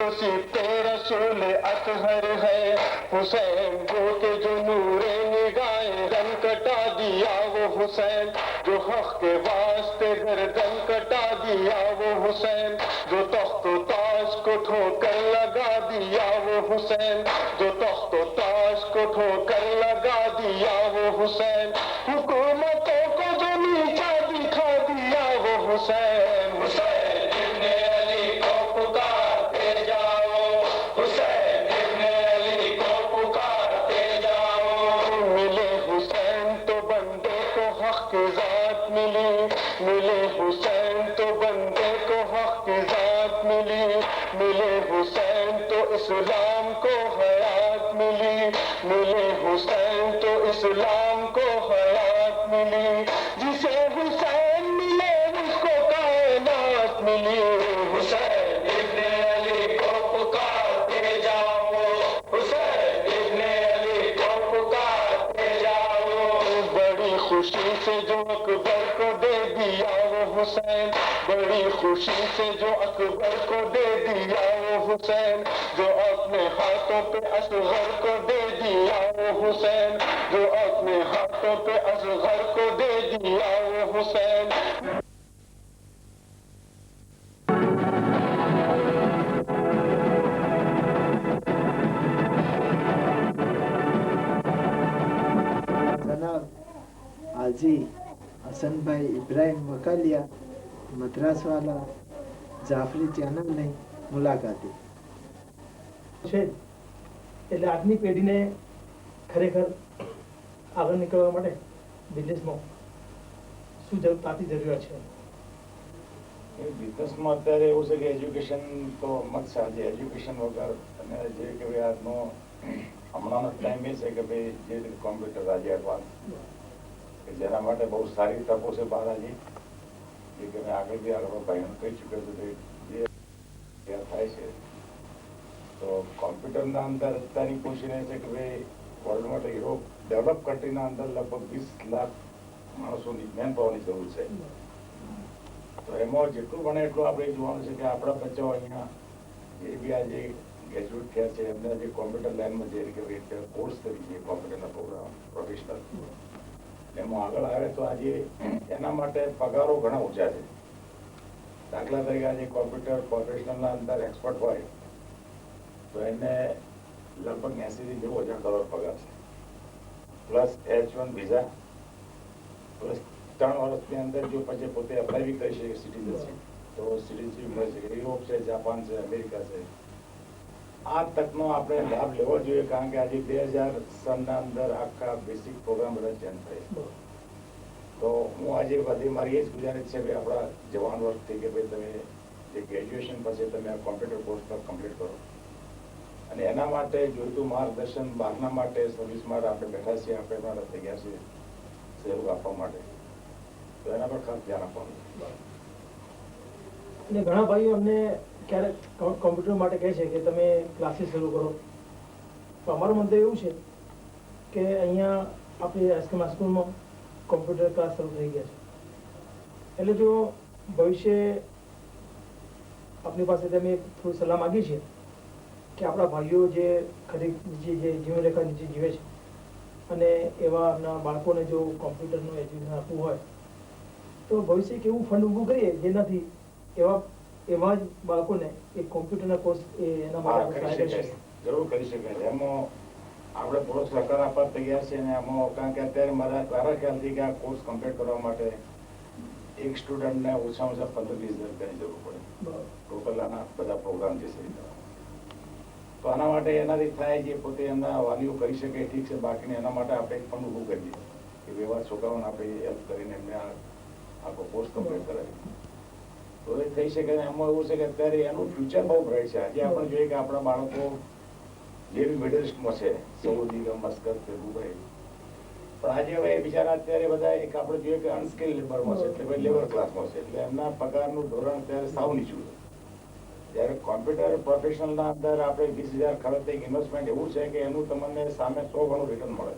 रसूल अतहर है हुसैन जो के जो नूरे निगाहे रन कटा दिया वो हुसैन जो हक के वास्ते गर्दन कटा दिया वो हुसैन जो तख्त ताज को ठोकर लगा दिया वो हुसैन जो तख्त ताज को ठोकर लगा दिया वो हुसैन हुकूमतों को जो नीचा दिखा दिया वो हुसैन हुसैन इब्ने अली को पुकारते जाओ हुसैन इब्ने अली को पुकारते जाओ मिले हुसैन तो बंदे को हक की जात मिली मिले हुसैन तो बंदे को हक की जात मिली मिले हुसैन तो इस्लाम को हयात मिली मिले हुसैन तो इस्लाम को हयात मिली जिसे हुसैन मिले उसको कायनात मिली हुसैन इब्ने अली को पुकारते जाओ हुसैन इब्ने अली को पुकारते जाओ बड़ी खुशी से जो अकबर को दे दिया वो हुसैन बड़ी खुशी से जो अकबर को दे दिया वो हुसैन जो अपने हाथों पे असगर को दे दिया वो हुसैन जो अपने हाथों पे असगर को दे दिया वो हुसैन जनाब हाजी हसन भाई इब्राहिम वकालिया मद्रास वाला જાફરી ચેનલની મુલાકાતે છે એટલે આજની પેઢીને ખરેખર આગળ નીકળવા માટે બિઝનેસમાં શું તાતી જરૂરિયાત છે? બિઝનેસમાં અત્યારે એવું છે કે એજ્યુકેશન તો મત સાજે એજ્યુકેશન વગર અને જે કે ભાઈ આજનો હમણાંનો ટાઈમ એ છે કે ભાઈ જે રીતે કોમ્પ્યુટર આજે એડવાન્સ કે જેના માટે બહુ સારી તકો છે બાલાજી જે કે મેં આગળ બી આગળ ભાઈઓને કહી ચૂક્યો છું જે થાય છે તો કોમ્પ્યુટરના અંદર અત્યારની પોઝિશન એ છે કે ભાઈ વર્લ્ડ માટે યુરોપ ડેવલપ કન્ટ્રીના અંદર લગભગ 20 લાખ માણસોની મેન પાવરની જરૂર છે તો એમાં જેટલું બને એટલું આપણે જોવાનું છે કે આપણા બચ્ચાઓ અહીંયા જે બી આજે ગ્રેજ્યુએટ થયા છે એમને જે કોમ્પ્યુટર લાઈનમાં જે રીતે કોર્સ કરી છે કોમ્પ્યુટરના પ્રોગ્રામ પ્રોફેશનલ એમાં આગળ આવે તો આજે એના માટે પગારો ઘણા ઊંચા છે દાખલા તરીકે આજે કોમ્પ્યુટર પ્રોફેશનલના અંદર એક્સપર્ટ હોય તો એને લગભગ 80 થી 90,000 કરોડ પગાર છે પ્લસ H1 વિઝા પ્લસ 3 વર્ષની અંદર જો પછી પોતે અપ્લાય બી કરી શકે સિટીઝનશીપ તો સિટીઝનશીપ મળી શકે યુરોપ છે જાપાન છે અમેરિકા છે આ તકનો આપણે લાભ લેવો જોઈએ કારણ કે આજે 2000 અંદર આખા બેસિક પ્રોગ્રામ બધા ચેન્જ થાય તો હું આજે બધી મારી એ જ ગુજારિશ છે કે આપણા જવાન વર્ગથી કે ભાઈ તમે જે ગ્રેજ્યુએશન પછી તમે આ કોમ્પ્યુટર કોર્સ પર કમ્પ્લીટ કરો અને એના માટે જોઈતું માર્ગદર્શન બહારના માટે સર્વિસ માટે આપણે બેઠા છીએ આપણે માટે તૈયાર છીએ સહયોગ આપવા માટે તો એના પર ખાસ ધ્યાન આપવાનું અને ઘણા ભાઈઓ અમને ક્યારેક કોમ્પ્યુટર માટે કહે છે કે તમે ક્લાસીસ શરૂ કરો તો અમારું મંતવ્ય એવું છે કે અહીંયા આપણી એસકેમ સ્કૂલમાં કોમ્પ્યુટર ક્લાસ શરૂ થઈ ગયા છે એટલે જો ભવિષ્ય આપણી પાસે તમે થોડી સલાહ માગી છે કે આપણા ભાઈઓ જે ખરી જે જીવનરેખા નીચે જીવે છે અને એવા બાળકોને જો કોમ્પ્યુટરનું એજ્યુકેશન આપવું હોય તો ભવિષ્ય કેવું ફંડ ઊભું કરીએ જેનાથી એવા જ બાળકોને એક કોમ્પ્યુટરના કોર્સ એના માટે જરૂર કરી શકાય એમાં આપણે પૂરો સહકાર આપવા તૈયાર છે અને એમાં કારણ કે અત્યારે મારા ખ્યાલથી કે આ કોર્સ કમ્પ્લીટ કરવા માટે એક સ્ટુડન્ટને ઓછામાં ઓછા 15-20 હજાર રૂપિયાની જરૂર પડે ટોટલ આના બધા પ્રોગ્રામ જે છે તો આના માટે એનાથી થાય જે પોતે એમના વાલીઓ કરી શકે ઠીક છે બાકીને એના માટે આપણે એક ફંડ ઊભું કરીએ કે વ્યવહાર છોકરાઓને આપણે હેલ્પ કરીને એમને આખો કોર્સ કમ્પ્લીટ કરાવીએ તો એ થઈ શકે એમાં એવું છે કે અત્યારે એનું ફ્યુચર બહુ બ્રાઇટ છે આજે આપણે જોઈએ કે આપણા બાળકો જે બી મિડલ ઇસ્ટમાં છે સઉદી કે મસ્કત કે દુબઈ પણ આજે હવે બિચારા અત્યારે બધા એક આપણે જોઈએ કે અનસ્કિલ લેબરમાં છે એટલે ભાઈ લેબર ક્લાસમાં છે એટલે એમના પગારનું ધોરણ અત્યારે સાવ નીચું છે જ્યારે કોમ્પ્યુટર પ્રોફેશનલના અંદર આપણે 20,000 ખર્ચ એક ઇન્વેસ્ટમેન્ટ એવું છે કે એનું તમને સામે 100 ગણું રિટર્ન મળે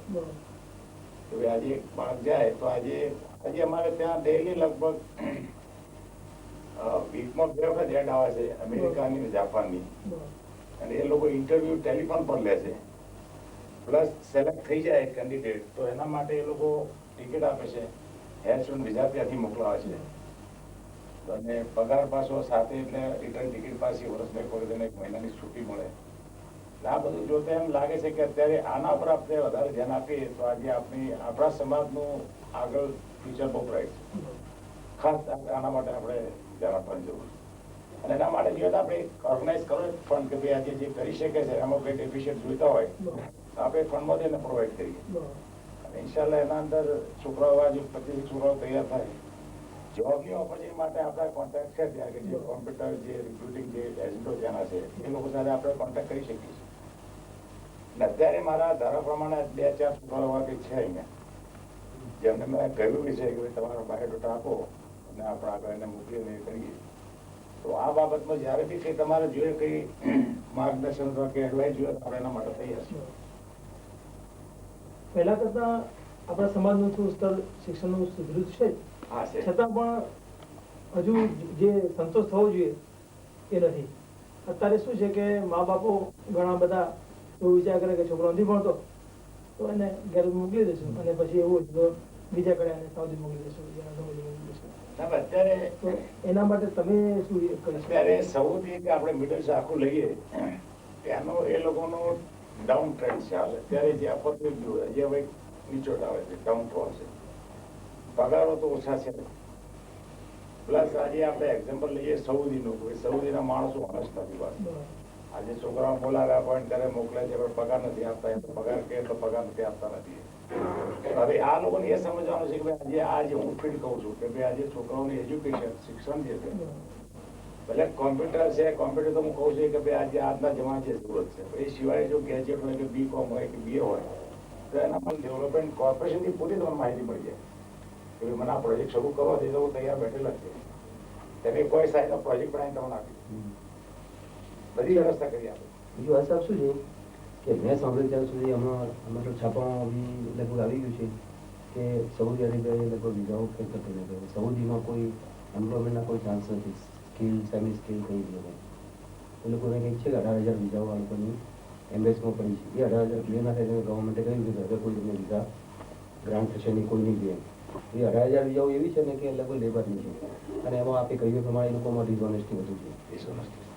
તો આજે બાળક જાય તો આજે અમારે ત્યાં ડેઈલી લગભગ વીકમાં 2 વખત એડ આવે છે, અમેરિકાની અને જાપાનની, બરાબર. અને એ લોકો ઇન્ટરવ્યુ ટેલિફોન પર લે છે, પ્લસ સિલેક્ટ થઈ જાય કેન્ડિડેટ તો એના માટે એ લોકો ટિકિટ આપે છે, H1 વિઝા ત્યાંથી મોકલાવે છે, અને પગાર પાછો સાથે એટલે રિટર્ન ટિકિટ પાછી વર્ષને કરીને 1 મહિનાની છૂટી મળે. એટલે આ બધું જોતા એમ લાગે છે કે અત્યારે આના પર આપણે વધારે ધ્યાન આપીએ તો આજે આપણા સમાજનું આગળ ફ્યુચર બહુ બ્રાઇટ છે. ખાસ આના માટે આપણે ધ્યાન આપવાની જરૂર છે. અને એના માટે જોઈએ તો આપણે ઓર્ગેનાઇઝ કરો ફંડ કે ભાઈ આજે જે કરી શકે છે એમાં કંઈ ડેફિશિયન્ટ જોઈતા હોય તો આપણે ફંડમાંથી એને પ્રોવાઈડ કરીએ. અને ઇન્શાલ્લાહ એના અંદર છોકરાઓ આજે 25 છોકરાઓ તૈયાર થાય. જોબની ઓપોર્ચ્યુનિટી માટે આપણા કોન્ટેક્ટ છે ત્યાં કે જે કોમ્પ્યુટર જે રિક્રુટિંગ જે એજન્ટો ત્યાંના છે એ લોકો સાથે આપણે કોન્ટેક્ટ કરી શકીએ છીએ. અને અત્યારે મારા ધારા પ્રમાણે 2-4 છોકરાઓ એવા કંઈક છે અહીંયા જેમને મેં કહ્યું બી છે કે ભાઈ તમારો બાયોડેટા આપો અને આપણે આગળ એને મોકલીને કરીએ. તો આ બાબતમાં જ્યારે બી કંઈ તમારે જોઈએ કંઈ માર્ગદર્શન અથવા કે એડવાઇસ જોઈએ તો આપણે એના માટે તૈયાર છીએ. પહેલા કરતા આપણા સમાજનું થોડું સ્તર શિક્ષણનું સુધર્યું છે, હા છે. છતાં પણ હજુ જે સંતોષ થવો જોઈએ એ નથી. અત્યારે શું છે કે મા બાપો ઘણા બધા એવું વિચાર કરે કે છોકરો નથી ભણતો તો એને ઘેર મોકલી દેશું, અને પછી એવું હોય તો બીજા કડે એને સાઉદી મોકલી દેશું, મોકલી દેશું. સાહેબ, અત્યારે તો એના માટે તમે શું કરી અત્યારે સૌથી કે આપણે મિડલ આખું લઈએ ત્યાંનો એ લોકોનો ડાઉન ટ્રેન્ડ છે. હાલ અત્યારે જે અપરથી જે હવે નીચોટ આવે છે, ડાઉન ફોલ છે, પગારો તો ઓછા છે. પ્લસ આજે આપણે એક્ઝામ્પલ લઈએ સઉદીનું, સઉદીના માણસો ઓનેસ્ટ નથી પાછા. આજે છોકરાઓ બોલાવે અપોઇન્ટ કરે મોકલે છે પણ પગાર નથી આપતા, એમ તો પગાર કે એટલો પગાર નથી આપતા નથી. હવે આ લોકોને એ સમજવાનું છે કે ભાઈ આજે હું ફીડ કહું છું કે ભાઈ આજે છોકરાઓની એજ્યુકેશન શિક્ષણ જે છે ભલે કોમ્પ્યુટર છે, કોમ્પ્યુટર તો હું કહું છું કે ભાઈ આજે આજના જમાના જે જરૂરત છે. એ સિવાય જો ગેજેટ હોય કે BCom હોય કે BA હોય તો એના માટે ડેવલપમેન્ટ કોર્પોરેશનથી પૂરી તમને માહિતી મળી જાય કે ભાઈ મને આ પ્રોજેક્ટ શરૂ કરવો છે તો હું તૈયાર બેઠેલા છે. તમે કોઈ સાઈડનો પ્રોજેક્ટ બનાવીને તમને આપી બધી વ્યવસ્થા કરી આપે. બીજું આ સાહેબ શું છે કે મેં સાંભળ્યું ત્યાં સુધી હમણાં તો છાપામાં બી લગભગ આવી ગયું છે કે સઉદી અરેબિયાએ લગભગ વિઝાઓ ફેર કરતો નથી. સઉદીમાં કોઈ એમ્પ્લોયમેન્ટના કોઈ ચાન્સ નથી, સ્કિલ સેમી સ્કિલ કંઈ બી નથી. એ લોકોને કંઈક છે કે 18,000 વિઝાઓ આ લોકોની એમ્બેસમાં પડી છે. એ 18,000 ક્લિયર ના થાય ગવર્મેન્ટે કહ્યું કે હવે કોઈ તમને વિઝા ગ્રાન્ટ થશે નહીં, કોઈ નહીં દે. એ 18,000 વિઝાઓ એવી છે ને કે લગભગ લેબરની છે, અને એમાં આપણે કહ્યું પ્રમાણે એ લોકોમાં ડિસઓનેસ્ટી વધુ છે.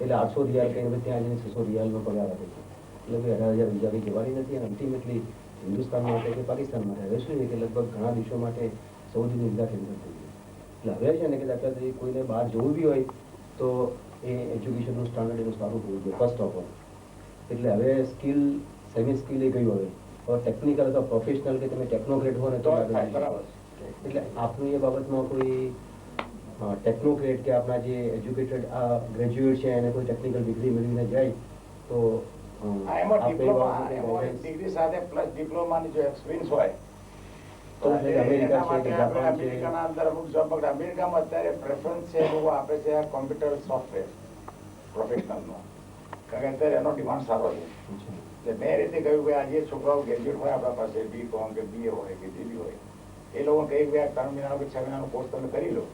એટલે 800 રિયાલ કહીને ત્યાં જઈને 600 રિયાલનો પગાર આપે છે. એટલે ભાઈ 18,000 વિઝા કંઈ જવાની નથી. અને અલ્ટિમેટલી હિન્દુસ્તાન માટે કે પાકિસ્તાન માટે હવે શું છે કે લગભગ ઘણા દેશો માટે સૌદીની વિઝા કેન્સલ થઈ ગઈ. એટલે હવે છે ને કે દાખલા તરીકે કોઈને બહાર જવું બી હોય તો એ એજ્યુકેશનનું સ્ટાન્ડર્ડ એનું સારું હોવું જોઈએ ફર્સ્ટ ઓફ ઓલ. એટલે હવે સ્કિલ સેમી સ્કિલ એ ગયું હવે ટેકનિકલ અથવા પ્રોફેશનલ કે તમે ટેકનોક્રેટ હો ને તો બરાબર. એટલે આપનું એ બાબતમાં કોઈ ટેકનોક્રેટ કે આપણા જે એજ્યુકેટેડ આ ગ્રેજ્યુએટ છે એને કોઈ ટેકનિકલ ડિગ્રી મેળવીને જાય તો એમાં ડિગ્રી સાથે પ્લસ ડિપ્લોમાની જો એક્સપિરિયન્સ હોય તો અમેરિકાના અંદર અમુક જોબ અમેરિકામાં અત્યારે પ્રેફરન્સ છે લોકો આપે છે કોમ્પ્યુટર સોફ્ટવેર પ્રોફેશનલનો, કારણ કે અત્યારે એનો ડિમાન્ડ સારો છે. એટલે મેં રીતે કહ્યું કે આજે છોકરાઓ ગ્રેજ્યુએટ હોય આપણા પાસે BCom કે BA હોય કે જે બી હોય એ લોકો કહે કે 3 મહિનાનો કે 6 મહિનાનો કોર્સ તમે કરી લો,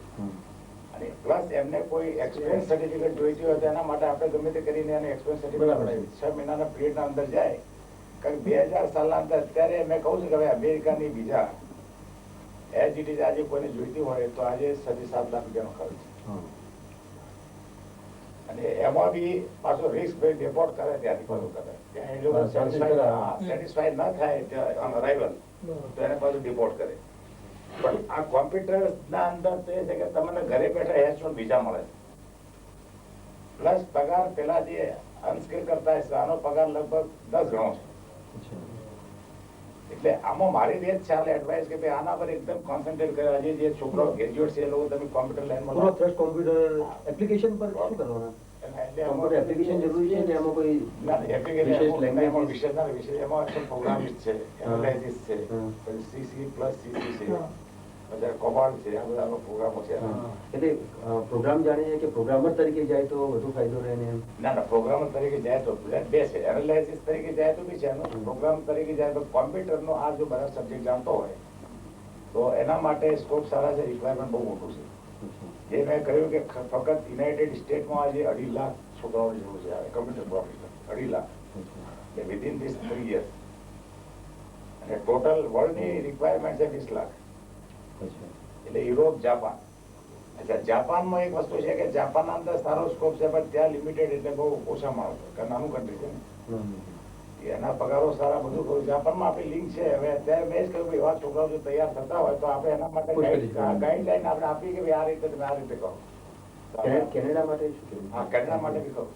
અને પ્લસ એમને કોઈ એક્સપિરિયન્સ સર્ટિફિકેટ જોઈતી હોય તો એના માટે આપણે ગમે તે કરીને એને એક્સપિરિયન્સ સર્ટિફિકેટ 6 મહિનાના પીરિયડના અંદર જાય. કારણ કે 2000 સાલના અંદર અત્યારે મેં કહું છું કે હવે અમેરિકાની વિઝા એજ ઇટ ઇઝ આજે કોઈને જોઈતી હોય તો આજે 7.5 લાખ રૂપિયાનો ખર્ચ છે. અને એમાં બી પાછો રિસ્ક ભાઈ ડિપોર્ટ કરે ત્યાંથી પાછું કરે ત્યાં એ લોકો સેટિસ્ફાઈડ ના થાય ઓન અરાઇવલ તો એને પાછું ડિપોર્ટ કરે. પણ આ કોમ્પ્યુટર ના અંદર તો એ છે કે તમને ઘરે બેઠા H1 વિઝા મળે છે, પ્લસ પગાર પેલા જે અનસ્કિલ કરતા હશે આનો પગાર લગભગ 10 ગણો છે. એટલે આમાં મારી બેન ચાલે એડવાઇસ કે ભાઈ આના પર એકદમ કોન્સન્ટ્રેટ કરે. આજે જે છોકરાઓ ગ્રેજ્યુએટ છે એ લોકો તમે કોમ્પ્યુટર લાઈનમાં કોમ્પ્યુટર એપ્લિકેશન પર શું કરવાના? કોમ્પ્યુટર એપ્લિકેશન જરૂરી છે કે એમાં કોઈ વિશેષ એમાં પ્રોગ્રામિંગ છે, એનાલિસિસ છે, પછી C++, C++, પછી કોબાલ્ટ છે, આ બધા પ્રોગ્રામો છે. એટલે પ્રોગ્રામ જાણીએ કે પ્રોગ્રામર તરીકે જાય તો વધુ ફાયદો રહે ને એમ? ના પ્રોગ્રામર તરીકે જાય તો બે છે, એનાલિસિસ તરીકે જાય તો બી છે, પ્રોગ્રામ તરીકે જાય તો કોમ્પ્યુટરનો આ જો બધા સબ્જેક્ટ જાણતો હોય તો એના માટે સ્કોપ સારા છે, રિક્વાયરમેન્ટ બહુ મોટું છે. જે મેં કહ્યું કે ફક્ત યુનાઇટેડ સ્ટેટમાં આજે 2.5 લાખ છોકરાઓની જરૂર છે કમ્પ્યુટર પ્રોફેશનલ 2.5 લાખ એટલે વિધિન ધીસ 3 years અને ટોટલ વર્લ્ડની રિક્વાયરમેન્ટ છે 20 લાખ એટલે યુરોપ જાપાન. અચ્છા, જાપાનમાં એક વસ્તુ છે કે જાપાનના અંદર સારો સ્કોપ છે પણ ત્યાં લિમિટેડ એટલે બહુ ઓછા માણસો કારણ નાનું કન્ટ્રી છે ને એના પગારો સારા બધું કરું. જાપાનમાં આપણી લિંક છે. હવે અત્યારે મેં જ કહ્યું કે એવા છોકરાઓ જો તૈયાર થતા હોય તો આપણે એના માટે ગાઈડલાઈન આપણે આપીએ કે ભાઈ આ રીતે તમે આ રીતે કરો. કેનેડા માટે શું કહેવું? હા, કેનેડા માટે બી ખરું.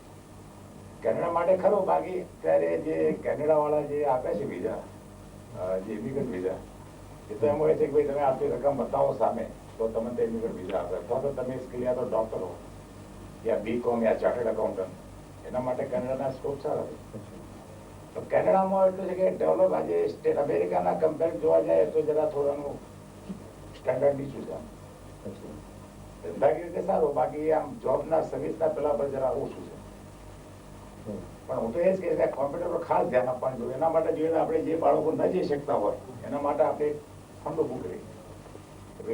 કેનેડા માટે ખરું. બાકી અત્યારે જે કેનેડા વાળા જે આપે છે વિઝા, જે ઇમિગ્રન્ટ વિઝા, એ તો એમ હોય છે કે ભાઈ તમે આટલી રકમ બતાવો સામે તો તમને તે ઇમિગ્રન્ટ વિઝા આપે. અથવા તો તમે સ્કિલ યા તો ડોક્ટર હો યા બીકોમ યા ચાર્ટર્ડ એકાઉન્ટન્ટ, એના માટે કેનેડાના સ્કોપ સારા છે. તો કેનેડામાં એટલું છે કે ડેવલપ આજે સ્ટેટ અમેરિકાના કમ્પેર જોવા જાય તો જરા થોડાનું સ્ટેન્ડર્ડ નીચું છે. ધંધાકીય રીતે સારું, બાકી આમ જોબના સર્વિસના પેલા પર જરા ઓછું છે. પણ હું તો એ જ કહીશ કે કોમ્પ્યુટર પર ખાસ ધ્યાન આપવાનું જોઈએ. એના માટે જોઈએ આપણે જે બાળકો ન જઈ શકતા હોય એના માટે આપણે ફંડ ઊભું કરીએ,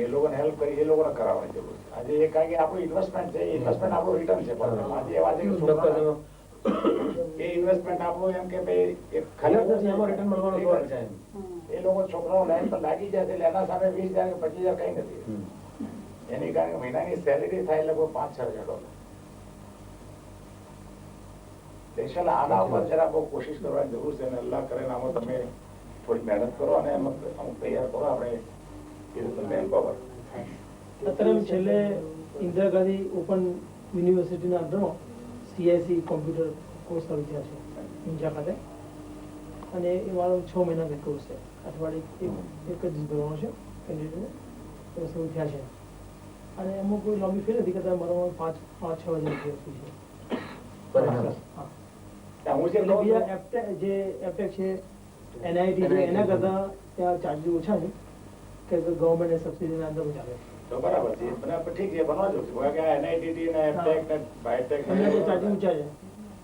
એ લોકોને હેલ્પ કરી, એ લોકોને કરાવવાની જરૂર છે. આજે એ કારણ કે આપણું ઇન્વેસ્ટમેન્ટ છે, ઇન્વેસ્ટમેન્ટ આપણું રિટર્ન છે. આજે એવા છે કે છોકરાઓ એ ઇન્વેસ્ટમેન્ટ આપણું એમ કે ભાઈ એક ખાલી રિટર્ન મળવાનું છે. એ લોકો છોકરાઓ લાઈન પર લાગી જાય એટલે એના સામે 20,000 કે 25,000 કઈ નથી. એની કારણ કે મહિનાની સેલેરી થાય લગભગ 5-6 હજાર ડોલર. આના ઉપર જરા બહુ કોશિશ કરવાની જરૂર છે અને અલ્લાહ કરે આમાં તમે થોડી મહેનત કરો અને અમુક તૈયાર કરો. આપણે એ રીતે મેન પાવર અત્યારે છેલ્લે ઇન્દિરા ગાંધી ઓપન યુનિવર્સિટીના અંદરમાં CIC કોમ્પ્યુટર કોર્સ શરૂ થયા છે ઊંઝા ખાતે અને એ મારો 6 મહિનાનો કોર્સ છે. અઠવાડિયે એક જ ભરવાનો છે કેન્ડિડેટને તો શરૂ થયા છે અને અમુક કોઈ લાંબી ફી નથી કરતા. મારો 5-6 હજાર રૂપિયા ફી છે. હું જે એટલે બીજા જે એપટેક છે NIT છે એના કરતા ત્યાં ચાર્જીસ ઓછા છે કે ગવર્મેન્ટ સબસિડીના અંદર ચાલે. તો બરાબર છે, ઠીક છે, બનવા જો કે NIT ને એપટેક ને બાયોટેક ચાર્જીસ ઊંચા છે.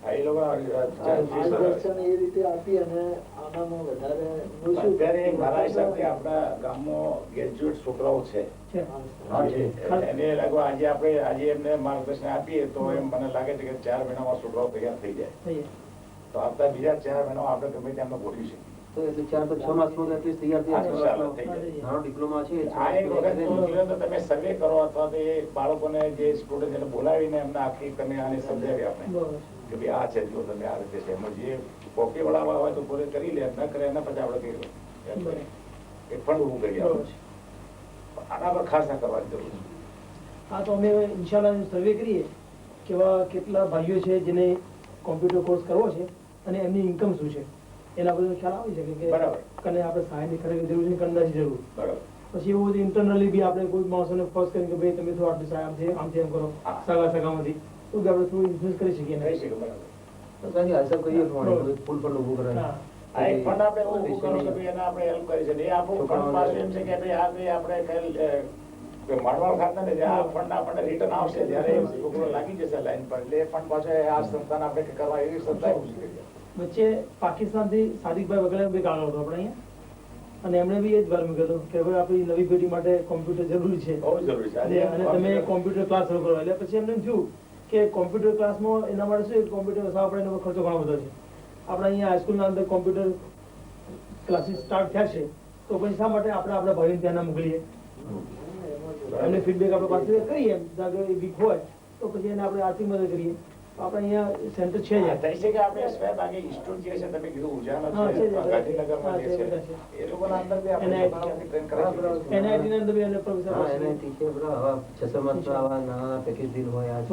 એ લોકો માર્ગદર્શન એ રીતે આપી અને આનામાં વધારે અત્યારે મારા હિસાબથી આપણા ગામમાં ગ્રેજ્યુએટ છોકરાઓ છે એને લાગુ આજે એમને માર્ગદર્શન આપીએ તો એમ મને લાગે છે કે 4 મહિનામાં છોકરાઓ તૈયાર થઈ જાય. તો આવતા બીજા 4 મહિનામાં આપણે ગમે ત્યાં ગોઠવી શકીએ. તો એટલે 4-6 માસમાં એટલીસ્ટ તૈયાર થઈ જાય. નાનો ડિપ્લોમા છે આ એક વખત તો તમે સર્વે કરો અથવા તો એ બાળકોને જે સ્ટુડન્ટ એને બોલાવીને એમને આખી તમે આને સમજાવી આપણે કે ભાઈ આ છે જો તમે આ રીતે છે. એમાં જે કોપી વાળા હોય તો પૂરે કરી લે, ન કરે એના પછી આપણે કરી એક ફંડ ઊભું કરી આપણે. આના પર ખાસ ના કરવાની જરૂર છે. હા, તો અમે ઇન્શાલ્લાહ સર્વે કરીએ કેવા કેટલા ભાઈઓ છે જેને કોમ્પ્યુટર કોર્સ કરવો છે અને એમની ઇન્કમ શું છે એના બધો ખ્યાલ આવી શકે કે કને આપણે સહાયની ખરેખર જરૂર છે, કંદાજી જરૂર. પછી એવું બધું ઇન્ટરનલી બી આપણે કોઈ માણસોને ફોર્સ કરીને કે ભાઈ તમે તો આટલી સહાય આમથી એમ કરો સગામાંથી તો બી આપણે થોડું ઇન્ફ્લુઅન્સ કરી શકીએ. તો કાંઈ હાલસા કરીએ ફૂલ ફંડ ઊભું કરાય. આ એક ફંડ આપણે ઊભું કરો કે ભાઈ એને આપણે હેલ્પ કરી શકીએ. એ આપણું ફંડ પાસે એમ છે કે ભાઈ આ ભાઈ આપણે માંડવાળ ખાતા ને આ ફંડ આપણને રિટર્ન આવશે જ્યારે છોકરો લાગી જશે લાઈન પર એટલે એ ફંડ પાસે આ સંસ્થાને આપણે કરવા એવી સંસ્થા ઊભી કરી. વચ્ચે પાકિસ્તાનથી સાદિકભાઈ વગેરે બી કાગળ હતો આપણે અહીંયા અને એમણે બી એ જ વાર મૂક્યો હતો કે હવે આપણી નવી પેઢી માટે કોમ્પ્યુટર જરૂરી છે બહુ જરૂરી છે અને તમે કોમ્પ્યુટર ક્લાસ શરૂ કરો. એટલે પછી એમને થયું કે કોમ્પ્યુટર ક્લાસમાં એના માટે શું કોમ્પ્યુટર આપણે એનો ખર્ચો ઘણો બધો છે. આપણે અહીંયા હાઈસ્કૂલના અંદર કોમ્પ્યુટર ક્લાસીસ સ્ટાર્ટ થયા છે તો પછી શા માટે આપણે આપણા ભાઈઓને ત્યાં ના મોકલીએ. એમને ફીડબેક આપણે પાસે કરીએ એ વીક હોય તો પછી એને આપણે આર્થિક મદદ કરીએ. આપણે અહીંયા સેન્ટર છે થઈ શકે આપણે સ્વેબ આગે ઇન્સ્ટિટ્યૂટ જે છે તમે કીધું ઉજાનો છે ગાંધીનગરમાં જે છે એ લોકોના અંદર બી આપણે ટ્રેન કરાવી NIT ની અંદર બી એને પ્રોફેસર NIT છે બરાબર. આવા 6 માસના આવા નાના પેકેજ ડીલ હોય આ છે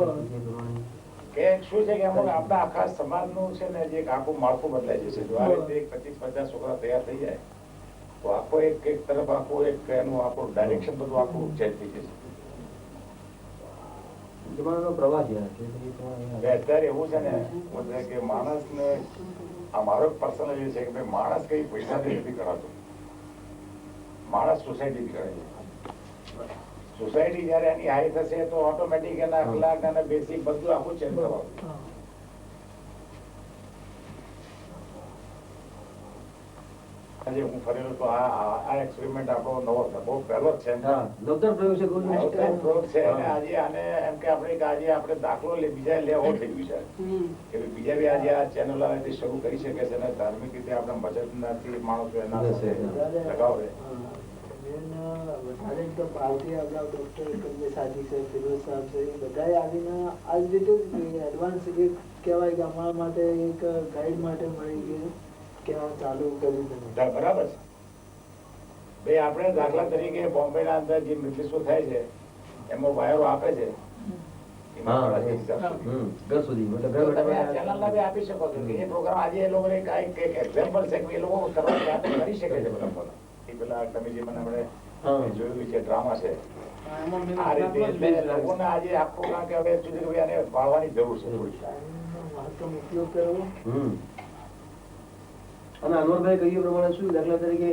કે શું છે કે અમુક આપણા આખા સમાજનું છે ને જે આખું માળખું બદલાઈ જશે. જો આ રીતે 25-50 છોકરા તૈયાર થઈ જાય તો આખો એક તરફ આખું એક એનું આખું ડાયરેક્શન બધું આખું ચેન્જ થઈ જશે. જમાનાનો પ્રવાહ છે અત્યારે એવું છે ને કે માણસને આ મારો પર્સનલ એ છે કે ભાઈ માણસ કઈ પૈસાથી નથી કરાતો, માણસ સોસાયટીથી કરે છે. સોસાયટી જયારે એની હાઈ થશે તો ઓટોમેટિક એના અખલાક અને બેસિક બધું આખું ચેન્જ કરવાનું. આજે હું ફરેલો તો આ એક્સપેરિમેન્ટ આપણો નવો છે, બહુ પહેલો જ છે. હા નવતર પ્રયોગ છે કોઈ નવતર પ્રયોગ છે અને આજે આને એમ કે આપણે કે આજે આપણે દાખલો બીજા લેવો થઈ ગયું છે કે બીજા બી આજે આ ચેનલ શરૂ કરી શકે છે અને ધાર્મિક રીતે આપણે મદદનાથી માણસો એના સાથે લગાવે. વધારે તો ભારતીય આપણા ડોક્ટર કલ્પેશ સાદી છે, ફિરોઝ સાહેબ છે, એ બધાએ આવીને આ જ રીતે એડવાન્સ એક કહેવાય કે અમારા માટે એક ગાઈડ માટે મળી ગયું કે આ ચાલુ કરી તમે. બરાબર છે ભાઈ. આપણે દાખલા તરીકે બોમ્બે ના અંદર જે મૃત્યુસો થાય છે એમાં વાયરો આપે છે ઘર સુધી મતલબ ઘર બેઠા ચેનલ ના બી આપી શકો છો કે એ પ્રોગ્રામ આજે એ લોકોને કઈક એક્ઝામ્પલ છે કે એ લોકો કરવાની કરી શકે છે બધા. એ પેલા તમે જે મને આપણે જોયું છે ડ્રામા છે આ રીતે, એટલે લોકોને આજે આ પ્રોગ્રામ કે હવે એકચ્યુઅલી કે આને વાળવાની જરૂર છે થોડી. મહત્તમ ઉપયોગ કરવો. અને અનવરભાઈ કહ્યું પ્રમાણે શું દાખલા તરીકે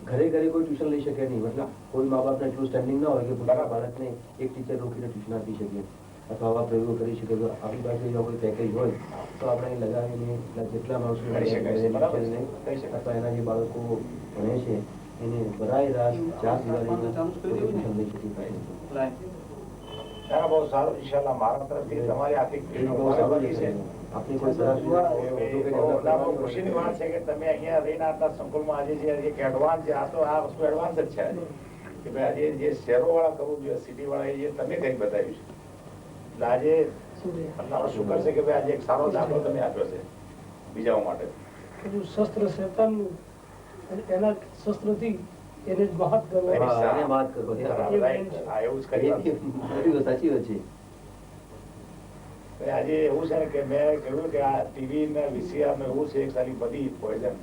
ઘરે ઘરે કોઈ ટ્યુશન લઈ શકે નહીં, મતલબ કોઈ મા બાપને એટલું સ્ટેન્ડિંગ ના હોય કે પોતાના બાળકને એક ટીચર રોકીને ટ્યુશન આપી શકીએ અથવા આવા પ્રયોગો કરી શકે. તો આપણી પાસે એવા કોઈ પેકેજ હોય તો આપણે લગાવીને જેટલા માણસો અથવા એના જે બાળકો ભણે છે એને બરાય રાત 4 દિવાળીમાં ટ્યુશન લઈ શકીએ. બહુ સારું. ઇન્શાલ્લાહ મારા તરફથી તમારી આર્થિક આપની કોઈ સરસ ખુશીની વાત છે કે તમે અહીંયા રહીને આટલા સંકુલમાં આજે જે એક એડવાન્સ છે, આ તો આ વસ્તુ એડવાન્સ જ છે આજે કે ભાઈ આજે જે શહેરો વાળા કરવું જોઈએ, સિટી વાળા એ તમે કઈ બતાવ્યું છે. એટલે આજે અલ્લાહનો શુકર છે કે ભાઈ આજે એક સારો દાખલો તમે આપ્યો છે બીજાઓ માટે. શસ્ત્ર શેતાનનું એના શસ્ત્રથી એને જ વાત કરવા એવું જ કરી સાચી વાત છે. આજે એવું છે ને કે મેં કહ્યું કે આ ટીવી ને વીસીઆર ને એવું છે એક સારી બધી પોઈઝન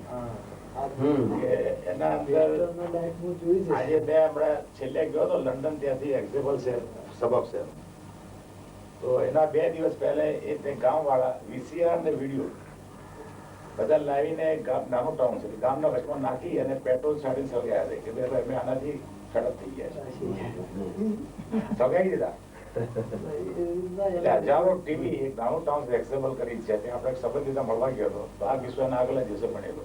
એના અંદર આજે મેં હમણાં છેલ્લે ગયો હતો લંડન, ત્યાંથી એક્ઝેમ્પલ છે સબબ છે. તો એના 2 દિવસ પહેલા એ ગામ વાળા વીસીઆર ને વિડીયો બધા લાવીને નાનું ટાઉન છે ગામના વચમાં નાખી અને પેટ્રોલ છાડીને સળગાયા છે કે ભાઈ અમે આનાથી ખડક થઈ ગયા છે, સળગાવી દીધા. એટલે હજારો ટીવી એક નાનું ટાઉન એક્ઝેમ્પલ કરી છે ત્યાં આપણે સંબંધિત મળવા ગયો હતો તો આ કિસ્સાના આગલા દિવસે બનેલો.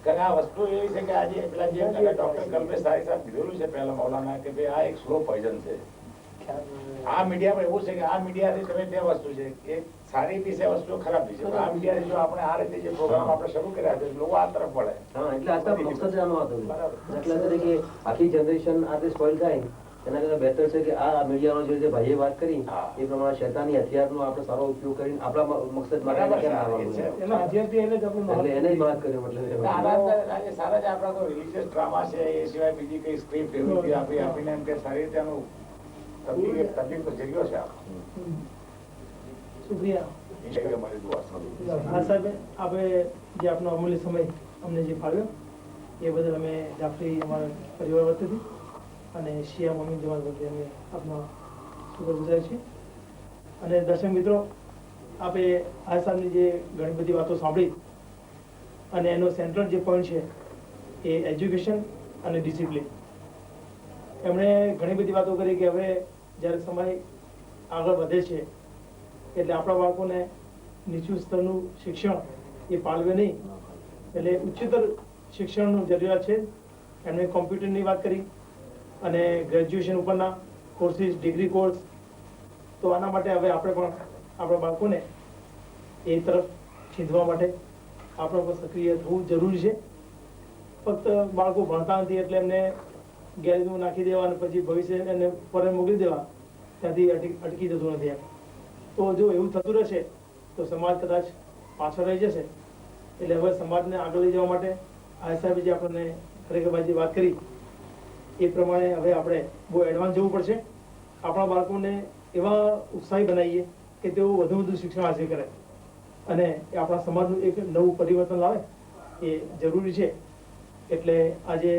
કારણ આ વસ્તુ એવી છે કે આજે પેલા જે ડોક્ટર કલ્પેશ સાહેબ કીધેલું છે પહેલા મૌલાના કે ભાઈ આ એક સ્લો પોઈઝન છે. આ મીડિયામાં એવું છે કે આ મીડિયાથી તમે 2 વસ્તુ છે, એક સારી બી છે વસ્તુ, ખરાબ બી છે. આ મીડિયાથી જો આપણે આ રીતે જે પ્રોગ્રામ આપણે શરૂ કર્યા છે લોકો આ તરફ વળે. એટલે આ મકસદ આનો હતો. દાખલા તરીકે આખી જનરેશન આ સ્પોઇલ થાય એના કરતા બહેતર છે કે આ મીડિયાનો જે ભાઈએ વાત કરી એ પ્રમાણે શૈતાની હથિયારનો આપણે સારો ઉપયોગ કરીને આપણા મકસદ માટે એને જ વાત કર્યો. મતલબ સારા જ આપણા કોઈ રિલીજીયસ ડ્રામા છે એ સિવાય બીજી કઈ સ્ક્રિપ્ટ એવી આપીને એમ કે સારી રીતે આનું તકલીફ તો જગ્યો છે. શુક્રિયા સાહેબ, આપણે જે આપનો અમૂલ્ય સમય અમને જે ફાળવ્યો એ બદલ અમે જાફરી અમારા પરિવાર વતીથી અને શિયા મમ્મી જવાન વતી અમે આપનો શુક્રગુજાર છીએ. અને દર્શક મિત્રો, આપણે આ સાહેબની જે ઘણી બધી વાતો સાંભળી અને એનો સેન્ટ્રલ જે પોઈન્ટ છે એ એજ્યુકેશન અને ડિસિપ્લિન. એમણે ઘણી બધી વાતો કરી કે હવે જ્યારે સમય આગળ વધે છે એટલે આપણા બાળકોને નીચું સ્તરનું શિક્ષણ એ પાળવે નહીં, એટલે ઉચ્ચતર શિક્ષણનું જરૂરિયાત છે. એમણે કોમ્પ્યુટરની વાત કરી અને ગ્રેજ્યુએશન ઉપરના કોર્સિસ, ડિગ્રી કોર્સ. તો આના માટે હવે આપણે પણ આપણા બાળકોને એ તરફ છીંધવા માટે આપણે પણ સક્રિય થવું જરૂરી છે. ફક્ત બાળકો ભણતા નથી એટલે એમને ગેરેજમાં નાખી દેવા અને પછી ભવિષ્ય એને પર મોકલી દેવા, ત્યાંથી અટકી જતું નથી. તો જો એવું થતું રહેશે તો સમાજ કદાચ પાછળ રહી જશે. એટલે હવે સમાજને આગળ લઈ જવા માટે આ સાહેબે જે આપણને ખરેખર જે વાત કરી એ પ્રમાણે હવે આપણે બહુ એડવાન્સ જવું પડશે. આપણા બાળકોને એવા ઉત્સાહી બનાવીએ કે તેઓ વધુ શિક્ષણ હાંસલ કરે અને આપણા સમાજનું એક નવું પરિવર્તન લાવે એ જરૂરી છે. એટલે આજે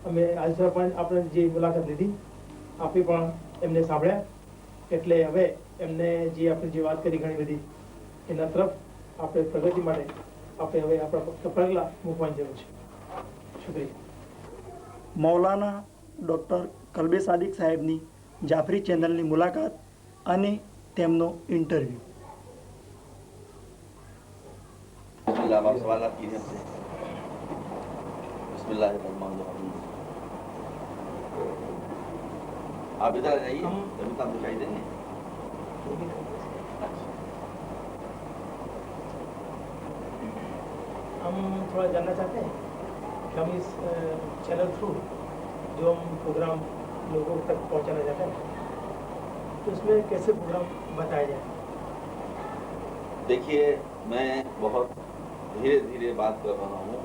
અમે આજે પણ આપણે જે મુલાકાત લીધી આપી પણ એમને સાંભળ્યા. એટલે હવે એમને જે આપણે જે વાત કરી ઘણી બધી એના તરફ આપણે પ્રગતિ માટે આપણે હવે આપણા પગલા મૂકવાની જરૂર છે. શુક્રિયા. મૌલાના ડૉક્ટર કલ્બેશ સાદિક સાહેબની જાફરી ચેનલની મુલાકાત અને તેમનો ઇન્ટરવ્યૂ. आप सवाल किए हमसे बिस्मिल्लाहिर्रहमानिर्रहीम। आप इधर आ जाइए, तभी तो आप दिखाई देंगे। हम थोड़ा जानना चाहते हैं कि हम इस चैनल थ्रू जो हम प्रोग्राम लोगों तक पहुंचाना चाहते हैं तो उसमें कैसे प्रोग्राम बताया जाए। देखिए, मैं बहुत धीरे धीरे बात कर रहा हूँ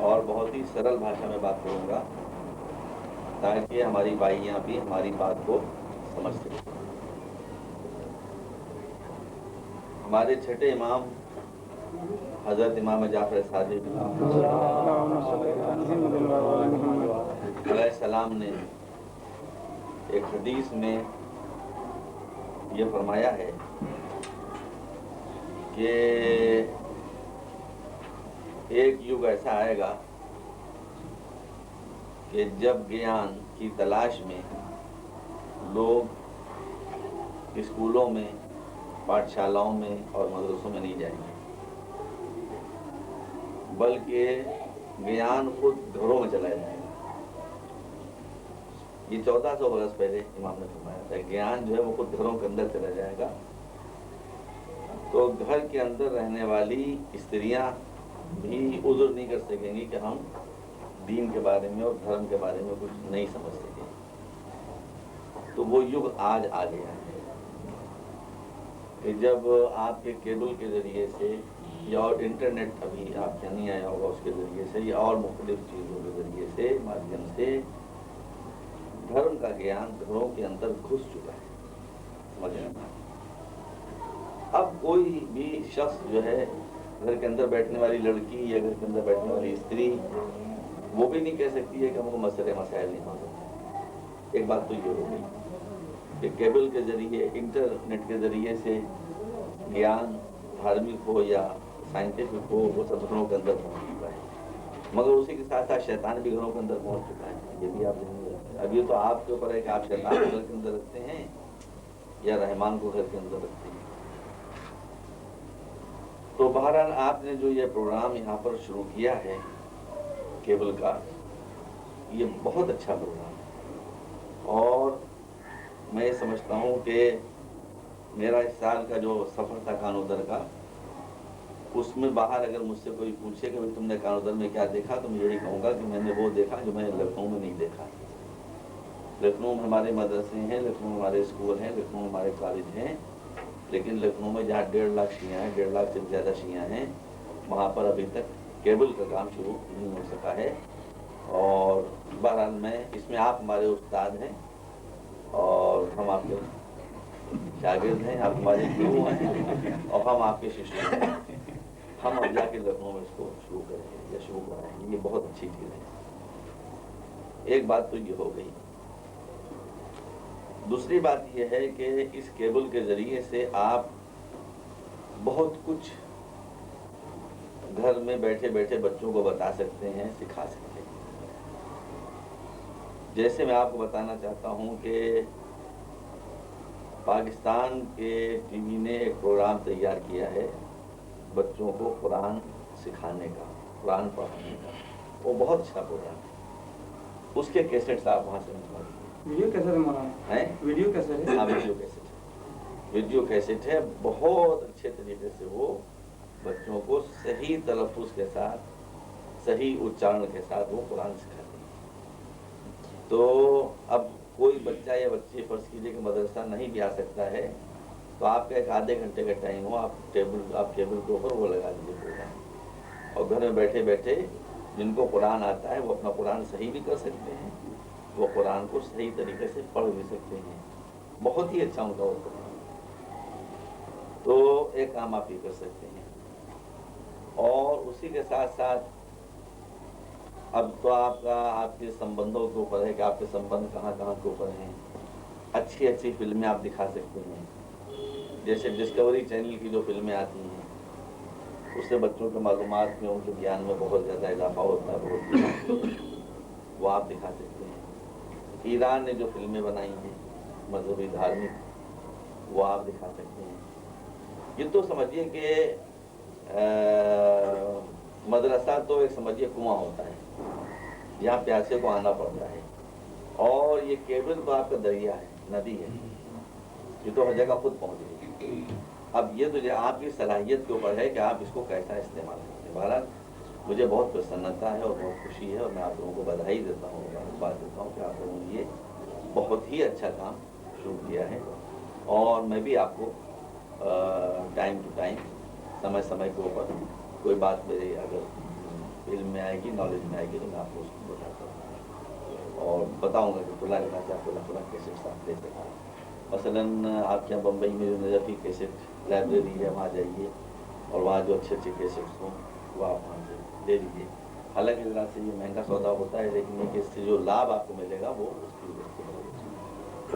और बहुत ही सरल भाषा में बात करूँगा ताकि हमारी भाइयाँ भी हमारी बात को समझ सकें। हमारे छठे इमाम हजरत इमाम जाफर सादिक अलैहिस्सलाम ने एक हदीस में ये फरमाया है कि एक युग ऐसा आएगा कि जब ज्ञान की तलाश में लोग स्कूलों में, पाठशालाओं में और मदरसों में नहीं जाएंगे, बल्कि ज्ञान खुद घरों में चला जाएगा। ये 1400 बरस पहले इमाम ने फरमाया था, ज्ञान जो है वो खुद घरों के अंदर चला जाएगा। तो घर के अंदर रहने वाली स्त्रियां भी उज़्र नहीं कर सकेंगी कि हम दीन के बारे में और धर्म के बारे में कुछ नहीं समझ सके। तो वो युग आज आ गया है कि जब आपके केबल के ज़रिए से या और इंटरनेट अभी आपके नहीं आया होगा उसके ज़रिए से या और मुख्तलिफ चीज़ों के ज़रिए से माध्यम से धर्म का ज्ञान घरों के अंदर घुस चुका है। समझ रहे हैं? अब कोई भी शख्स जो है, घर के अंदर बैठने वाली लड़की या घर के अंदर बैठने वाली स्त्री, वो भी नहीं कह सकती है कि हमको मसले मसाइल नहीं मालूम। एक बात तो ये हो गई कि केबल के ज़रिए, इंटरनेट के ज़रिए से ज्ञान धार्मिक हो या साइंटिफिक हो, वो सब घरों के अंदर पहुँच चुका है। मगर उसी के साथ साथ शैतान भी घरों के अंदर पहुँच चुका है। ये भी आप जानिए। अब ये तो आपके ऊपर है कि आप शैतान को घर के अंदर रखते हैं या रहमान को घर के अंदर रखते हैं। तो बहरहाल आपने जो ये प्रोग्राम यहाँ पर शुरू किया है केबल का, ये बहुत अच्छा प्रोग्राम है और मैं समझता हूँ कि मेरा इस साल का जो सफ़र था कानोदर का, उसमें बाहर अगर मुझसे कोई पूछे कि भाई तुमने कानोदर में क्या देखा, तो मैं यही कहूँगा कि मैंने वो देखा जो मैं लखनऊ में नहीं देखा। लखनऊ में हमारे मदरसे हैं, लखनऊ में हमारे स्कूल हैं, लखनऊ में हमारे कॉलेज हैं, लेकिन लखनऊ में जहाँ 1.5 लाख शिया हैं, 1.5 लाख से ज़्यादा शिया हैं, वहाँ पर अभी तक केबल का काम शुरू नहीं हो सका है। और बहरहाल मैं इसमें, आप हमारे उस्ताद हैं और हम आपके शागिर्द हैं, आप हमारे गुरु हैं और हम आपके शिष्य हैं। हम अब जाके लखनऊ में इसको शुरू करेंगे या शुरू कराएंगे, ये बहुत अच्छी चीज़ है। एक बात तो ये हो गई। दूसरी बात यह है कि इस केबल के ज़रिए से आप बहुत कुछ घर में बैठे बैठे बच्चों को बता सकते हैं, सिखा सकते हैं। जैसे मैं आपको बताना चाहता हूँ कि पाकिस्तान के टीवी ने एक प्रोग्राम तैयार किया है बच्चों को कुरान सिखाने का, कुरान पढ़ाने का। वो बहुत अच्छा प्रोग्राम है। उसके कैसेट्स आप वहाँ से मंगवा लीजिए। वीडियो कैसेट मंगाना है? वीडियो कैसेट है? हाँ, वीडियो कैसेट है। वीडियो कैसेट है। बहुत अच्छे तरीके से वो बच्चों को सही तलफ़ुज़ के साथ, सही उच्चारण के साथ वो कुरान सिखाते हैं। तो अब कोई बच्चा या बच्ची फर्ज कीजिए कि मदरसा नहीं भी आ सकता है, तो आपका एक आधे घंटे का टाइम हो, आप केबल के ऊपर वो लगा दीजिए प्रोग्राम, और घर में बैठे बैठे जिनको कुरान आता है वो अपना कुरान सही भी कर सकते हैं, वो कुरान को सही तरीके से पढ़ भी सकते हैं। बहुत ही अच्छा उनका वो प्रोग्राम। तो एक काम आप ये कर सकते हैं। और उसी के साथ साथ अब तो आपके संबंधों के ऊपर है कि आपके संबंध कहाँ कहाँ के ऊपर हैं। अच्छी अच्छी फिल्में आप दिखा सकते हैं। जैसे डिस्कवरी चैनल की जो फिल्में आती हैं, उससे बच्चों के मालूमात में, उनके ज्ञान में बहुत ज़्यादा इजाफा होता है, बहुत वो आप दिखा सकते हैं। ईरान ने जो फिल्में बनाई हैं मजहबी धार्मिक, वो आप दिखा सकते हैं। ये तो समझिए कि मदरसा तो एक समझिए कुआं होता है, यहाँ प्यासे को आना पड़ता है, और ये केबल तो आपका दरिया है, नदी है, ये तो हर जगह खुद पहुँचेगी। अब ये तो आपकी सलाहियत के ऊपर है कि आप इसको कैसा इस्तेमाल करते हैं। बहरहाल मुझे बहुत प्रसन्नता है और बहुत खुशी है, और मैं आप लोगों को बधाई देता हूँ, मुबारकबाद देता हूँ कि आप लोगों ने ये बहुत ही अच्छा काम शुरू किया है। और मैं भी आपको टाइम टू टाइम, समय समय के ऊपर कोई बात मेरे अगर इल्म में आएगी, नॉलेज में आएगी, तो मैं आपको उसको बताता हूँ और बताऊँगा कि खुला रहना से आपको खुला कैसेट साथ ले सकता है। मसलन आपके यहाँ बम्बई में जो नजफ़ी कैसेट लाइब्रेरी है, वहाँ जाइए और वहाँ जो अच्छे अच्छे कैसेट्स हों वो आप वहाँ से ले लीजिए। हालांकि ज़रा से ये महंगा सौदा होता है, लेकिन ये कि इससे जो लाभ आपको मिलेगा वो उसकी वजह से